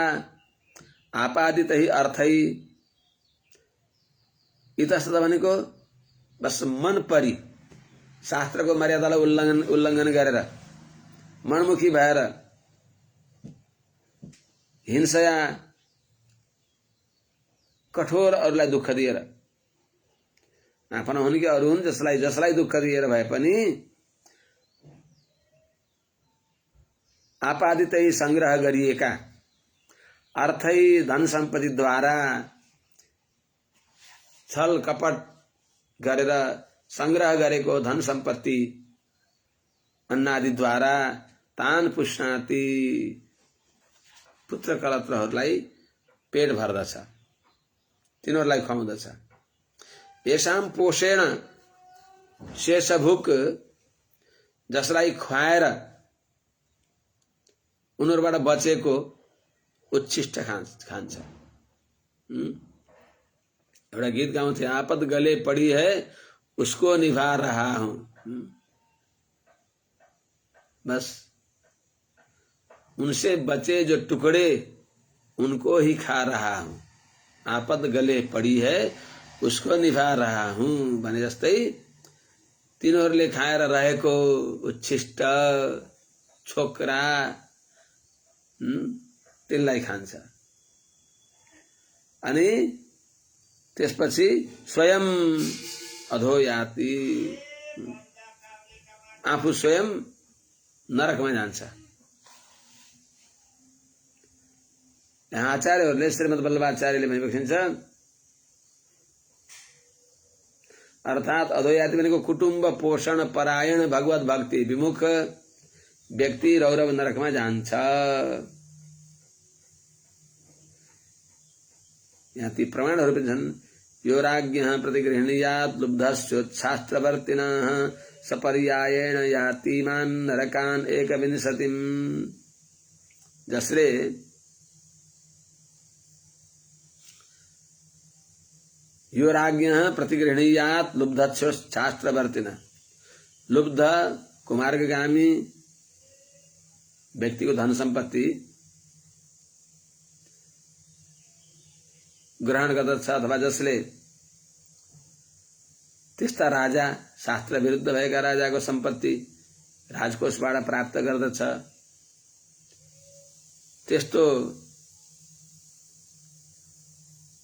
आपादितैः अर्थै, इतस्ततः भनेको बस मन परी शास्त्रको मर्यादालाई उल्लङ्घन गरेर मनमुखी भएर हिंसया कठोर अरूलाई दुःख दिएर, आफ्ना हुन् कि अरू हुन्, जसलाई दुःख दिएर भए पनि आपादितै संग्रह गरिएका अर्थै धन सम्पत्ति द्वारा छल कपट गरेर संग्रह गरेको धन सम्पत्ति अन्न आदि द्वारा तान पुष्णाति पुत्र कलत्रहरूलाई पेट भर्दछ, तिनीहरूलाई खुवाउँदछ। येषाम पोषेण शेषभुक जसलाई खुवाएर उनीहरूबाट बचेको उच्छिष्ट खान्छ। एउटा गीत गाउँथे, आपद गले पड़ी है उसको निभा रहा हूं, बस उनसे बचे जो टुकड़े उनको ही खा रहा हूं। आपद गले पड़ी है उसको निभा रहा हूं भने जस्तै तिनीहरूले खाएर रहेको उच्छिष्ट छोक्रा तिनलाई खान्छ। अनि त्यसपछि स्वयं अधोयाति, आफू स्वयं नरकमा जान्छ। यहाँ आचार्यहरूले श्रीमद् वल्लभाचार्यले भनिबक्सिन्छ, अर्थात अधोयाति भनेको कुटुम्ब पोषण परायण भगवत भक्ति विमुख व्यक्ति रौरव नरकमा जान्छ। यहाँ ती प्रमाणहरू पनि छन्। यो राज्ञः प्रतिगृह्णीयात् लुब्धश्चोच्छास्त्रवर्तिनः सपर्यायेण यातिमान् नरकान् एकविंशतिम्। जसले यो राज्ञः प्रतिगृह्णीयात् लुब्धश्चोच्छास्त्रवर्तिनः, लुब्ध कुमार्गगामी व्यक्ति को धन संपत्ति ग्रहण गर्दछ अथवा जसले त्यस्ता राजा, शास्त्र विरुद्ध भएका राजाको सम्पत्ति राजकोषबाट प्राप्त गर्दछ, त्यस्तो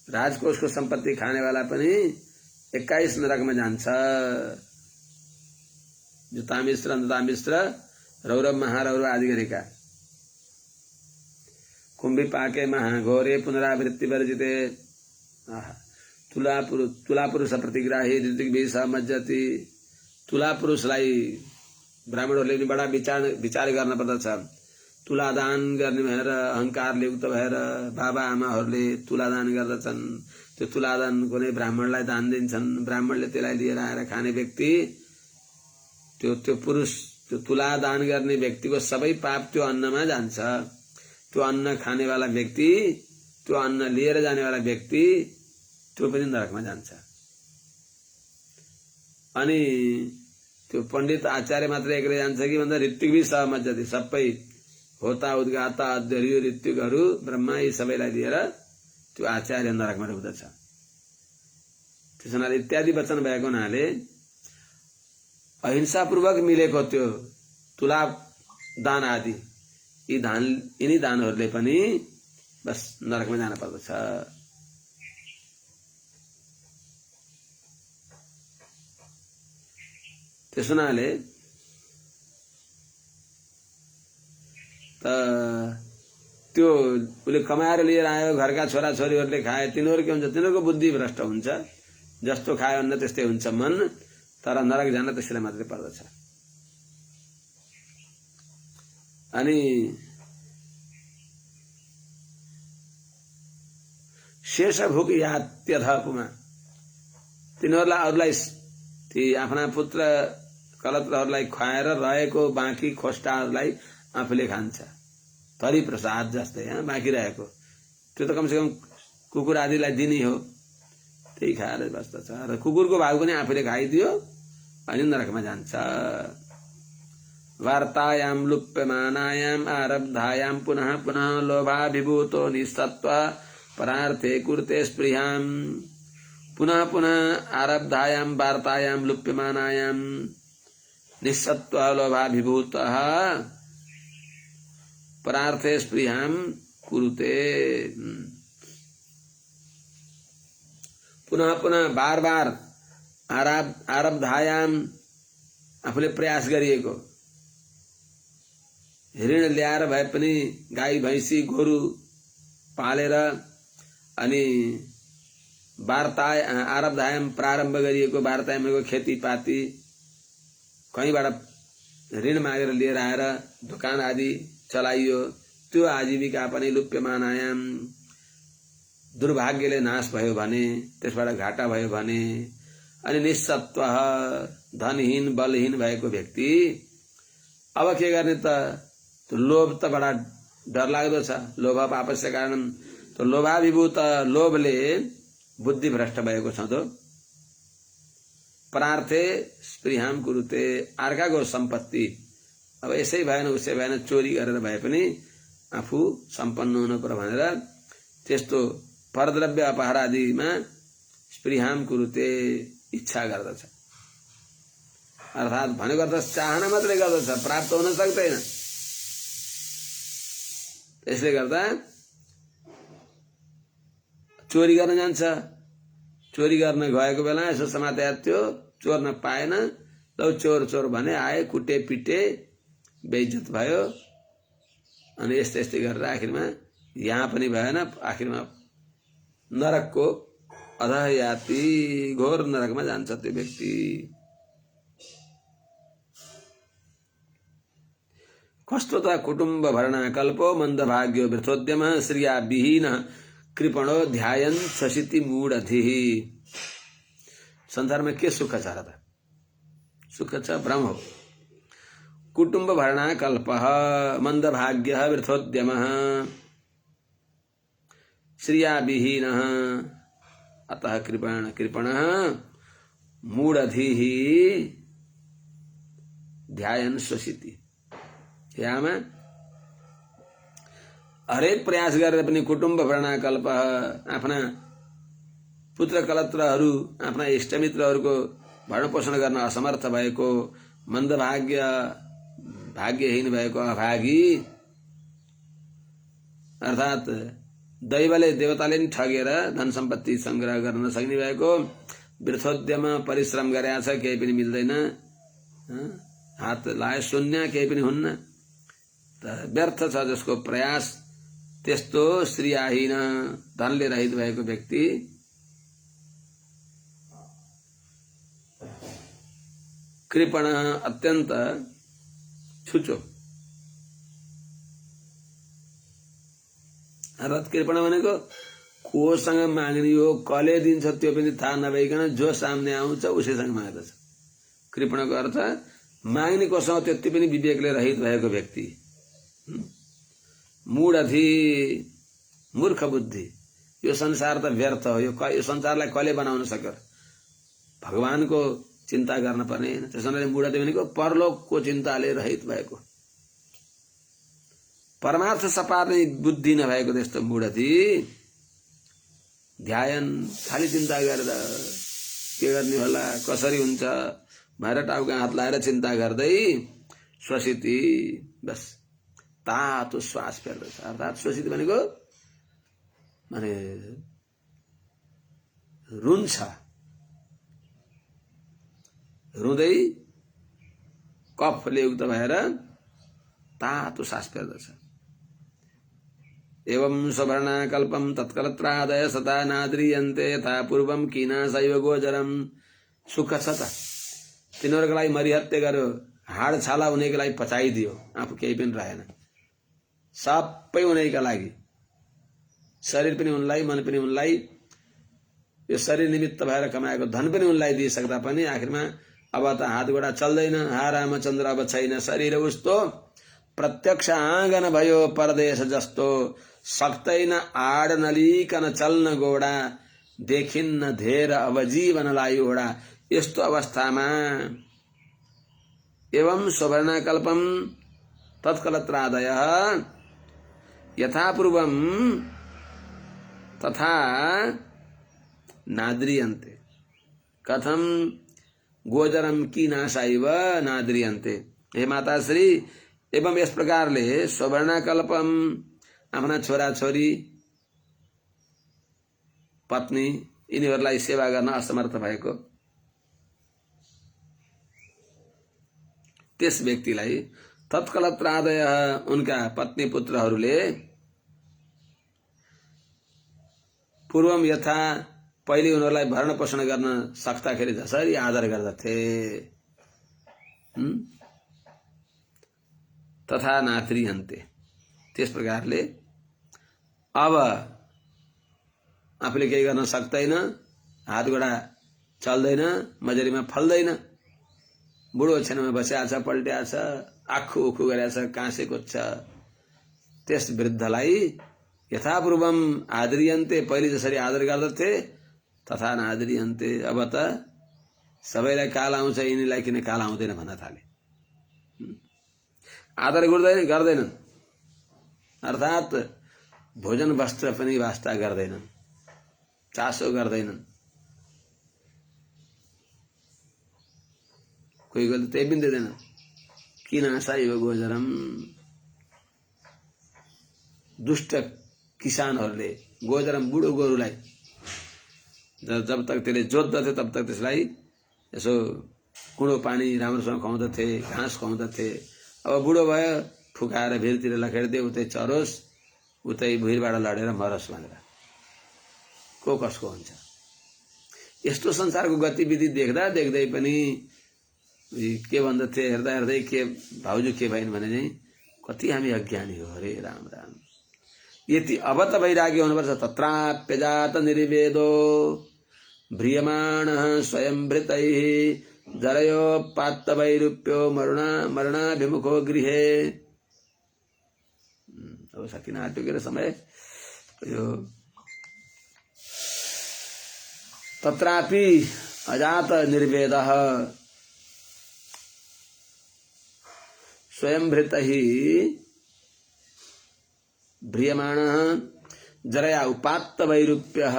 राजकोषको सम्पत्ति खानेवाला पनि 21 नरकमा जान्छ। जो तामिश्र अन्धतामिश्र रौरव महारौरव आदि गरेका, कुंभी पाके महाघोरे पुनरावृत्ति वर्जिते, तुला पुरुष प्रतिग्राही ऋतिक भी समझती। तुला पुरुषलाई ब्राह्मणहरूले पनि बडा विचार गर्न पर्दछ। तुलादान गर्ने भएर अहंकारले युक्त भएर बाबा आमाहरूले तुलादान गर्दछन्। त्यो तुलादान कुनै ब्राह्मणलाई दान दिन्छन्, ब्राह्मणले त्यसलाई लिएर आएर खाने व्यक्ति, त्यो पुरुष, त्यो तुला दान गर्ने व्यक्तिको सबै पाप त्यो अन्नमा जान्छ। त्यो अन्न खानेवाला व्यक्ति, त्यो अन्न लिएर जानेवाला व्यक्ति, त्यो पनि नरकमा जान्छ। अनि त्यो पण्डित आचार्य मात्र एक्लै जान्छ कि भन्दा ऋत्विक भी सहमत, सबै होता उद्गाता अध्यय ऋत्विकहरू ब्रह्मा यी सबैलाई लिएर त्यो आचार्य नरकमा डुब्दछ। त्यस हुनाले इत्यादि वचन भएको हुनाले अहिंसा पूर्वक मिलेको त्यो तुला दान आदि यिनी दानहरूले पनि बस नरकमा जान पर्दछ। त्यस हुनाले त्यो उसले कमाएर लिएर आयो, घरका छोराछोरीहरूले खाए, तिनीहरू के हुन्छ, तिनीहरूको बुद्धि भ्रष्ट हुन्छ। जस्तो खायो अन्न त्यस्तै हुन्छ मन, तर नरक जान त्यसैलाई मात्रै पर्दछ। अनि शेषभुक यात्यधपुमा तिनीहरूलाई अरूलाई ती आफ्ना पुत्र कलत्रहरूलाई खुवाएर रहेको बाँकी खोस्टाहरूलाई आफूले खान्छ। थरी प्रसाद जस्तै बाँकी रहेको त्यो त कमसेकम कुकुर आदिलाई दिने हो, त्यही खाएर बस्दछ। र कुकुरको भाग पनि आफूले खाइदियो अनि नरकमा जान्छ। वार्तायां लुप्यमानायां आरब्धायां पुनः पुनः लोभाभिभूतो निसत्त्व परार्थे कुरुते स्पृहां। पुनः पुनः आरब्धायां वार्तायां लुप्यमानायां निसत्त्व लोभाभिभूतः परार्थे स्पृहां कुरुते। पुनः पुनः बार बार आरब्धायां आफूले प्रयास गरिएको ऋण ल्याएर भए पनि गाई भैंसी गोरु पालेर अनि आरब्धायाम प्रारम्भ गरिएको वार्तायामको खेतीपाती कहीँबाट ऋण मागेर लिएर आएर दोकान आदि चलाइयो, त्यो आजीविका पनि लुप्यमानायाम दुर्भाग्यले नाश भयो भने, त्यसबाट घाटा भयो भने, अनि निस्सत्व धनहीन बलहीन भएको व्यक्ति अब के गर्ने त? लोभ त बडा डरलाग्दो छ। लोभ पापस्य कारण, तो लोभाभिभूत लोभले बुद्धि भ्रष्ट भएको छ। तो प्रार्थे स्पृहाम कुरुते, अर्काको सम्पत्ति अब यसै भएन उसै भएन चोरी गरेर भए पनि आफू सम्पन्न हुनु पर्यो भनेर त्यस्तो परद्रव्य अपहार आदिमा स्पृहाम कुरुते इच्छा गर्दछ। अर्थात भनेको अर्थ चाहना मात्रै गर्दछ, प्राप्त हुन सक्दैन। त्यसले गर्दा चोरी गर्न जान्छ। चोरी गर्न गएको बेला यसो समातेर त्यो चोर्न पाएन, लौ चोर चोर भने आए, कुटे पिटे, बेइज्जत भयो। अनि यस्तै यस्तै गरेर आखिरमा यहाँ पनि भएन, आखिरमा नरकको अधः याति, घोर नरकमा जान्छ त्यो व्यक्ति। कस्तो त कुटुम्ब भरणा कल्पो मन्दभाग्यो वृथोद्यम श्रिया विहीन कृपणो ध्यायन शशिति मूढधि। संसारमा के सुख छ र? सुख छ भ्रम हो। कुटुम्ब भरणा कल्प मन्दभाग्य वृथोद्यम श्रिया विहीन अतः कृपण मूढधि ध्यायन शशिति। यहाँ हरेक प्रयास गरेर पनि कुटुम्ब भरणकल्प, आफ्ना पुत्र कलत्रहरू, आफ्ना इष्टमित्रहरूको भरण पोषण गर्न असमर्थ भएको, मन्दभाग्य भाग्यहीन भएको अभागी, अर्थात दैवले देवताले नि ठगेर धन सम्पत्ति संग्रह गर्न नसक्ने भएको, वृथोद्यम परिश्रम गरेछ केही पनि मिल्दैन, हात लाए शून्य केही पनि हुन्न, व्यर्थ छ जसको प्रयास। त्यस्तो श्रीयाहीन धनले रहित भएको व्यक्ति कृपण अत्यन्त छुचो। अर्थात कृपण भनेको कोसँग माग्ने हो, कसले दिन्छ त्यो पनि थाहा नभइकन जो सामने आउँछ उसैसँग माग्दछ। कृपणको अर्थ माग्ने कोसँग त्यति पनि विवेकले रहित भएको व्यक्ति। मूढधि मूर्ख बुद्धि। यो संसार त व्यर्थ हो, यो संसारलाई कसले बनाउन सक्यो? भगवानको चिन्ता गर्न पर्ने हैन। त्यसैले मूढधि भनेको परलोकको चिन्ताले रहित भएको, परमार्थ सपार्ने बुद्धि नभएको त्यस्तो मूढधि ध्यान खाली चिन्ता गरेर के गर्ने होला, कसरी हुन्छ भनेर टाउका हात लाएर चिन्ता गर्दै स्वसिति, बस तातो श्वास फेर्दछ। अर्थात स्वसिति भनेको माने रुन्छ, रुँदै कफले युक्त भएर तातो सास फेर्दछ। एवं स्ववर्णाकल्पम तत्कलत्रादय सदा नाद्रियन्ते यथा पूर्वम किना शैव गोचरम। सुख छ त, तिनीहरूको लागि मरिहत्ते गर्यो, हाड छाला हुनेको लागि पचाइदियो, आफू केही पनि रहेन। सबै उनीका लागि, शरीर पनि उनलाई, मन पनि उनलाई, यो शरीर निमित्त भएर कमाएको धन पनि उनलाई दिइसक्दा पनि आखिरमा अब त हात गोडा चल्दैन। हा रामचन्द्र अब छैन शरीर उस्तो, प्रत्यक्ष आँगन भयो परदेश जस्तो, सक्दैन आड नलिकन चल्न गोडा, देखिन्न धेर अब जीवनलाई ओडा। यस्तो अवस्थामा एवं स्ववर्णकल्पम तत्कलत्रादय यथा पूर्वम तथा नाद्रियन्ते। कथम गोचरम की नाशाइव नाद्रियन्ते। हे माताश्री, एवं यस प्रकारले स्ववर्णकल्पम आफ्ना छोरा छोरी पत्नी यिनीहरूलाई सेवा गर्न असमर्थ भएको त्यस व्यक्तिलाई तत्कलत्रादय उनका पत्नी पुत्रहरूले पूर्वम यथा पहिले उनीहरूलाई भरण पोषण गर्न सक्दाखेरि जसरी आदर गर्दथे तथा नात्रियन्ते त्यस प्रकारले अब आफूले केही गर्न सक्दैन, हात गोडा चल्दैन, मजरीमा फल्दैन, बुढो छेनामा बसिया छ, पल्ट्या छ, आँखु उखु गरेछ, काँसेको छ, त्यस वृद्धलाई यथापूर्वम आदरियन्ते पहिले जसरी आदर गर्दथे तथा नादरियन्ते अब त सबैलाई काल आउँछ यिनीलाई किन काल आउँदैन भन्न थाले। आदर गर्दैनन् अर्थात् भोजन वस्त्र पनि वास्ता गर्दैनन्, चासो गर्दैनन्। कोही कोही त त्यही पनि दिँदैन। किन साइब गोजरम दुष्ट किसानहरूले गोजरम बुढो गोरुलाई जब तक त्यसले जोत्दथे तब तक त्यसलाई यसो कुँडो पानी राम्रोसँग खुवाउँदथे, घाँस खुवाउँदथे। अब बुढो भयो, फुकाएर भिरतिर लखेडिदियो, उतै चरोस्, उतै भुइँबाट लडेर मरोस् भनेर को कसको हुन्छ। यस्तो संसारको गतिविधि देख्दा देख्दै पनि के भन्दथे, हेर्दा हेर्दै के भाउजू के भइन् भने चाहिँ कति हामी अज्ञानी हो। हरे राम राम। यति अब त वैराग्य हुनुपर्छ। तत्राप्यजात निर्वेदो भ्रियमाणः स्वयंभृतैः जरयोपात्तवैरूप्यो मरणाभिमुखो गृहे। अब सकिन आँट्यो समय यो। तत्रापि अजात निर्वेदः स्वयंभृतैः भ्रियमाणः जरया उपात्तवैरूप्यः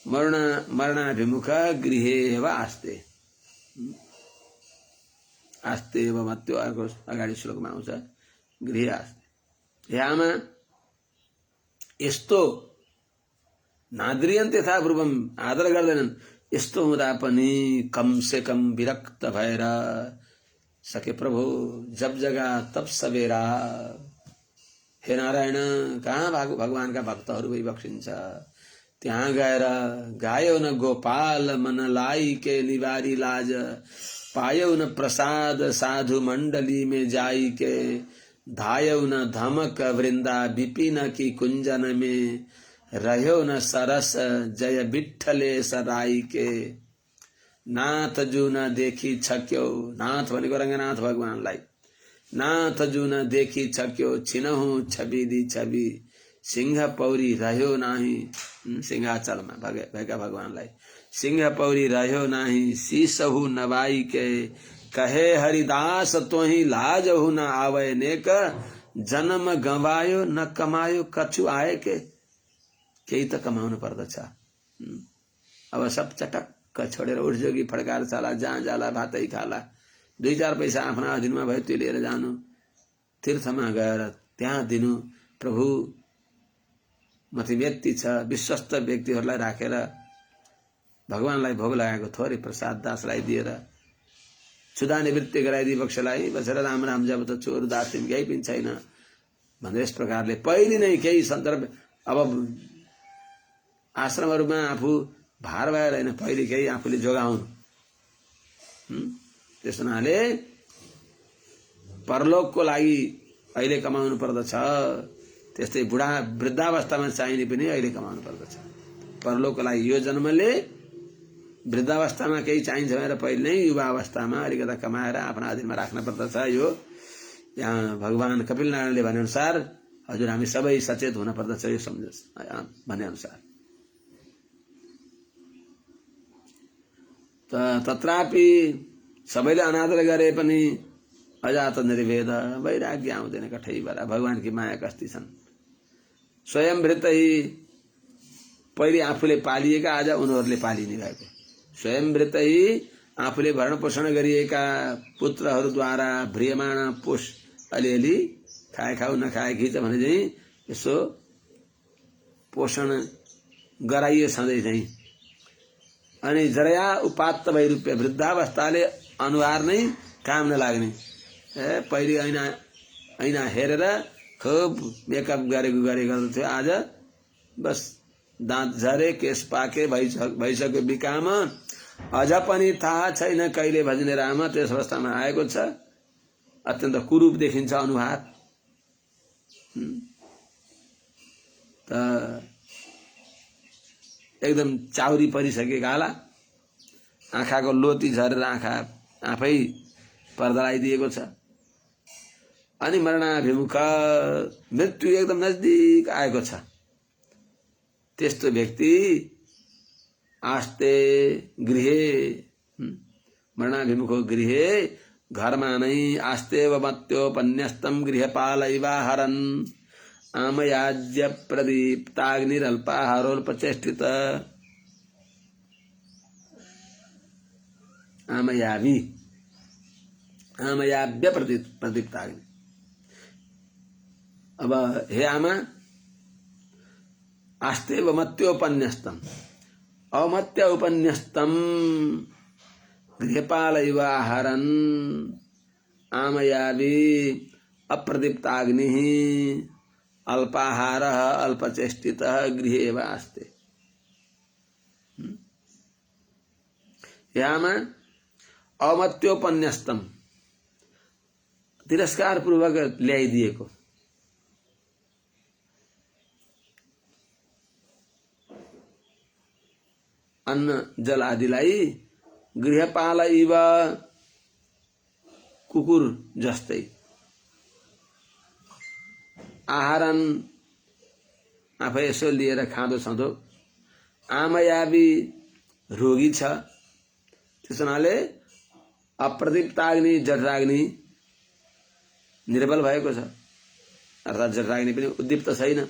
मरणाभिमुख गृहे एव आस्ते। आस्ते एव मत्यो अर्को अगाडि श्लोकमा आउँछ गृहे आस्ते। यहाँमा यस्तो नाद्रियन्ते था पूर्वम आदर गर्दैनन्। यस्तो हुँदा पनि कम से कम विरक्त भएर सके प्रभु जब जगा तब सवेरा। हे नारायण, कहाँ भगवानका भक्तहरू भई बक्सिन्छ, त्यहाँ गएर गायो न गोपाल मन लाई के निवारी लाज, पायौ न प्रसाद साधु मंडली में जाई के, धायौ न धमक वृंदा विपिन की कुंजन में, रह्यो न सरस जय विठ्ठले सराई के। नाथ जू न देखी छक्यो, नाथ भनेको रंगनाथ भगवानलाई, नाथ जू न देखी छक्यो, छिनहु छवि दी छवि, सिंह पौरी रह्यो नाही। सिंहाचलमा भएका भगवानलाई सिंह पौरी रह्यो नाही, शीसहु नवाई के, कहे हरिदास तोही लाजहु न आवय नेक, जन्म गवायो न कमायो कछु आए के। केही त कमाउनु पर्दछ। अब सब चटक्क छोडेर उठ्जोगी फड्काएर चाला, जहाँ जाला भातै खाला, 2-4 पैसा आफ्ना अधीनमा भयो त्यो लिएर जानु, तीर्थमा गएर त्यहाँ दिनु। प्रभु माथि व्यक्ति छ, विश्वस्त व्यक्तिहरूलाई राखेर भगवानलाई भोग लगाएको थोरै प्रसाद दासलाई दिएर क्षुधा निवृत्ति गराइदिए बक्सलाई बसेर राम राम जब त चोर दास तिमी केही पनि छैन भनेर यस प्रकारले पहिले नै केही सन्दर्भ। अब आश्रमहरूमा आफू भार भएर होइन, पहिले केही आफूले जोगाउनु। त्यस हुनाले परलोकको लागि अहिले कमाउनु पर्दछ, त्यस्तै वृद्धावस्थामा चाहिने पनि अहिले कमाउनु पर्दछ। परलोकको लागि यो जन्मले वृद्धावस्थामा केही चाहिन्छ भनेर पहिले नै युवा अवस्थामा अलिकता कमाएर आफ्ना अधीनमा राख्न पर्दछ। यो यहाँ भगवान कपिल नारायणले भने अनुसार हजुर हामी सबै सचेत हुन पर्दछ यो सम्झ भने अनुसार। तत्रापि सबैले अनादर गरे पनि अजात निर्वेद, वैराग्य आउँदैन कठैबाट। भगवानकी माया कस्ती छन्। स्वयंभृतै पहिले आफूले पालिएका आज उनीहरूले पालिने भएको। स्वयंभृतै आफूले भरण पोषण गरिएका पुत्रहरूद्वारा भ्रियमाण पोष अलिअलि खाए खाऊ नखाए खिच भने चाहिँ यसो पोषण गराइयो सधैँ चाहिँ। अनि जरया उपात्त वैरूप्य, वृद्धावस्थाले अनुहार नै काम नलाग्ने। पहिले ऐना हेरेर खुब मेकअप गरेको गर्दथ्यो, आज बस दाँत झरे केस पाके भइसक्यो बिकाम, अझ पनि थाहा छैन कहिले भजने राम। त्यस अवस्थामा आएको छ। अत्यन्त कुरूप देखिन्छ अनुहार। त एकदम चाउरी परिसकेका होला। आँखाको लोती झरेर आँखा आफै पर्दा लगाइदिएको छ। अनि मरणाभिमुख, मृत्यु एकदम नजदीक आएको छ। त्यस्तो व्यक्ति आस्ते गृहे, मरणाभिमुखो गृहे, घरमा नै आस्तेव मत्योपन्यस्तम गृहपालैवाहरन् आमयाज्य प्रदीप्ताग्निरल्पाहारोल्पचेष्टित। आमयाव्य प्रदीप्ताग्नि। अब हे आमा, आस्तेव मत्योपन्यस्तम, अमत्य उपन्यस्तम गृहपालैवाहरन् आमयावी अप्रदीप्ताग्नि अल्पाहारः अल्पचेष्टितः गृहे एव आस्ते। यामा अमत्योपन्यस्तम, तिरस्कार पूर्वक ल्याइदिएको, अन्न जल आदिलाई गृहपाल इव, कुकुर जस्तै, आहारन आफै यसो लिएर खाँदो छँदो, आमयावी रोगी छ, त्यस हुनाले अप्रदीप्ताग्नि जठराग्नि निर्बल भएको छ, अर्थात् जठराग्नि पनि उद्दीप्त छैन,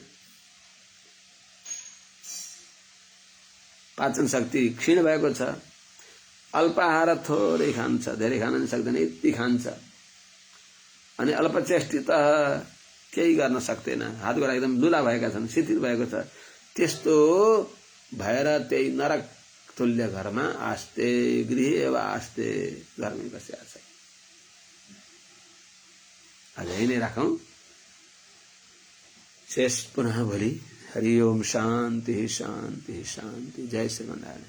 पाचन शक्ति क्षीण भएको छ, अल्पाहार थोरै खान्छ, धेरै खान नि सक्दैन, यति खान्छ, अनि अल्पचेष्टित, केही गर्न सक्दैन, हात गोडा एकदम लुला भएका छन्, शिथिल भएको छ। त्यस्तो भएर त्यही नरक तुल्य घरमा आस्ते गृहे एव आस्ते, घरमै बसेका छ। आज यही नै राखौं। शेष पुनः भोलि। हरि ओम। शान्ति शान्ति शान्ति। जय श्रीमन्नारायण।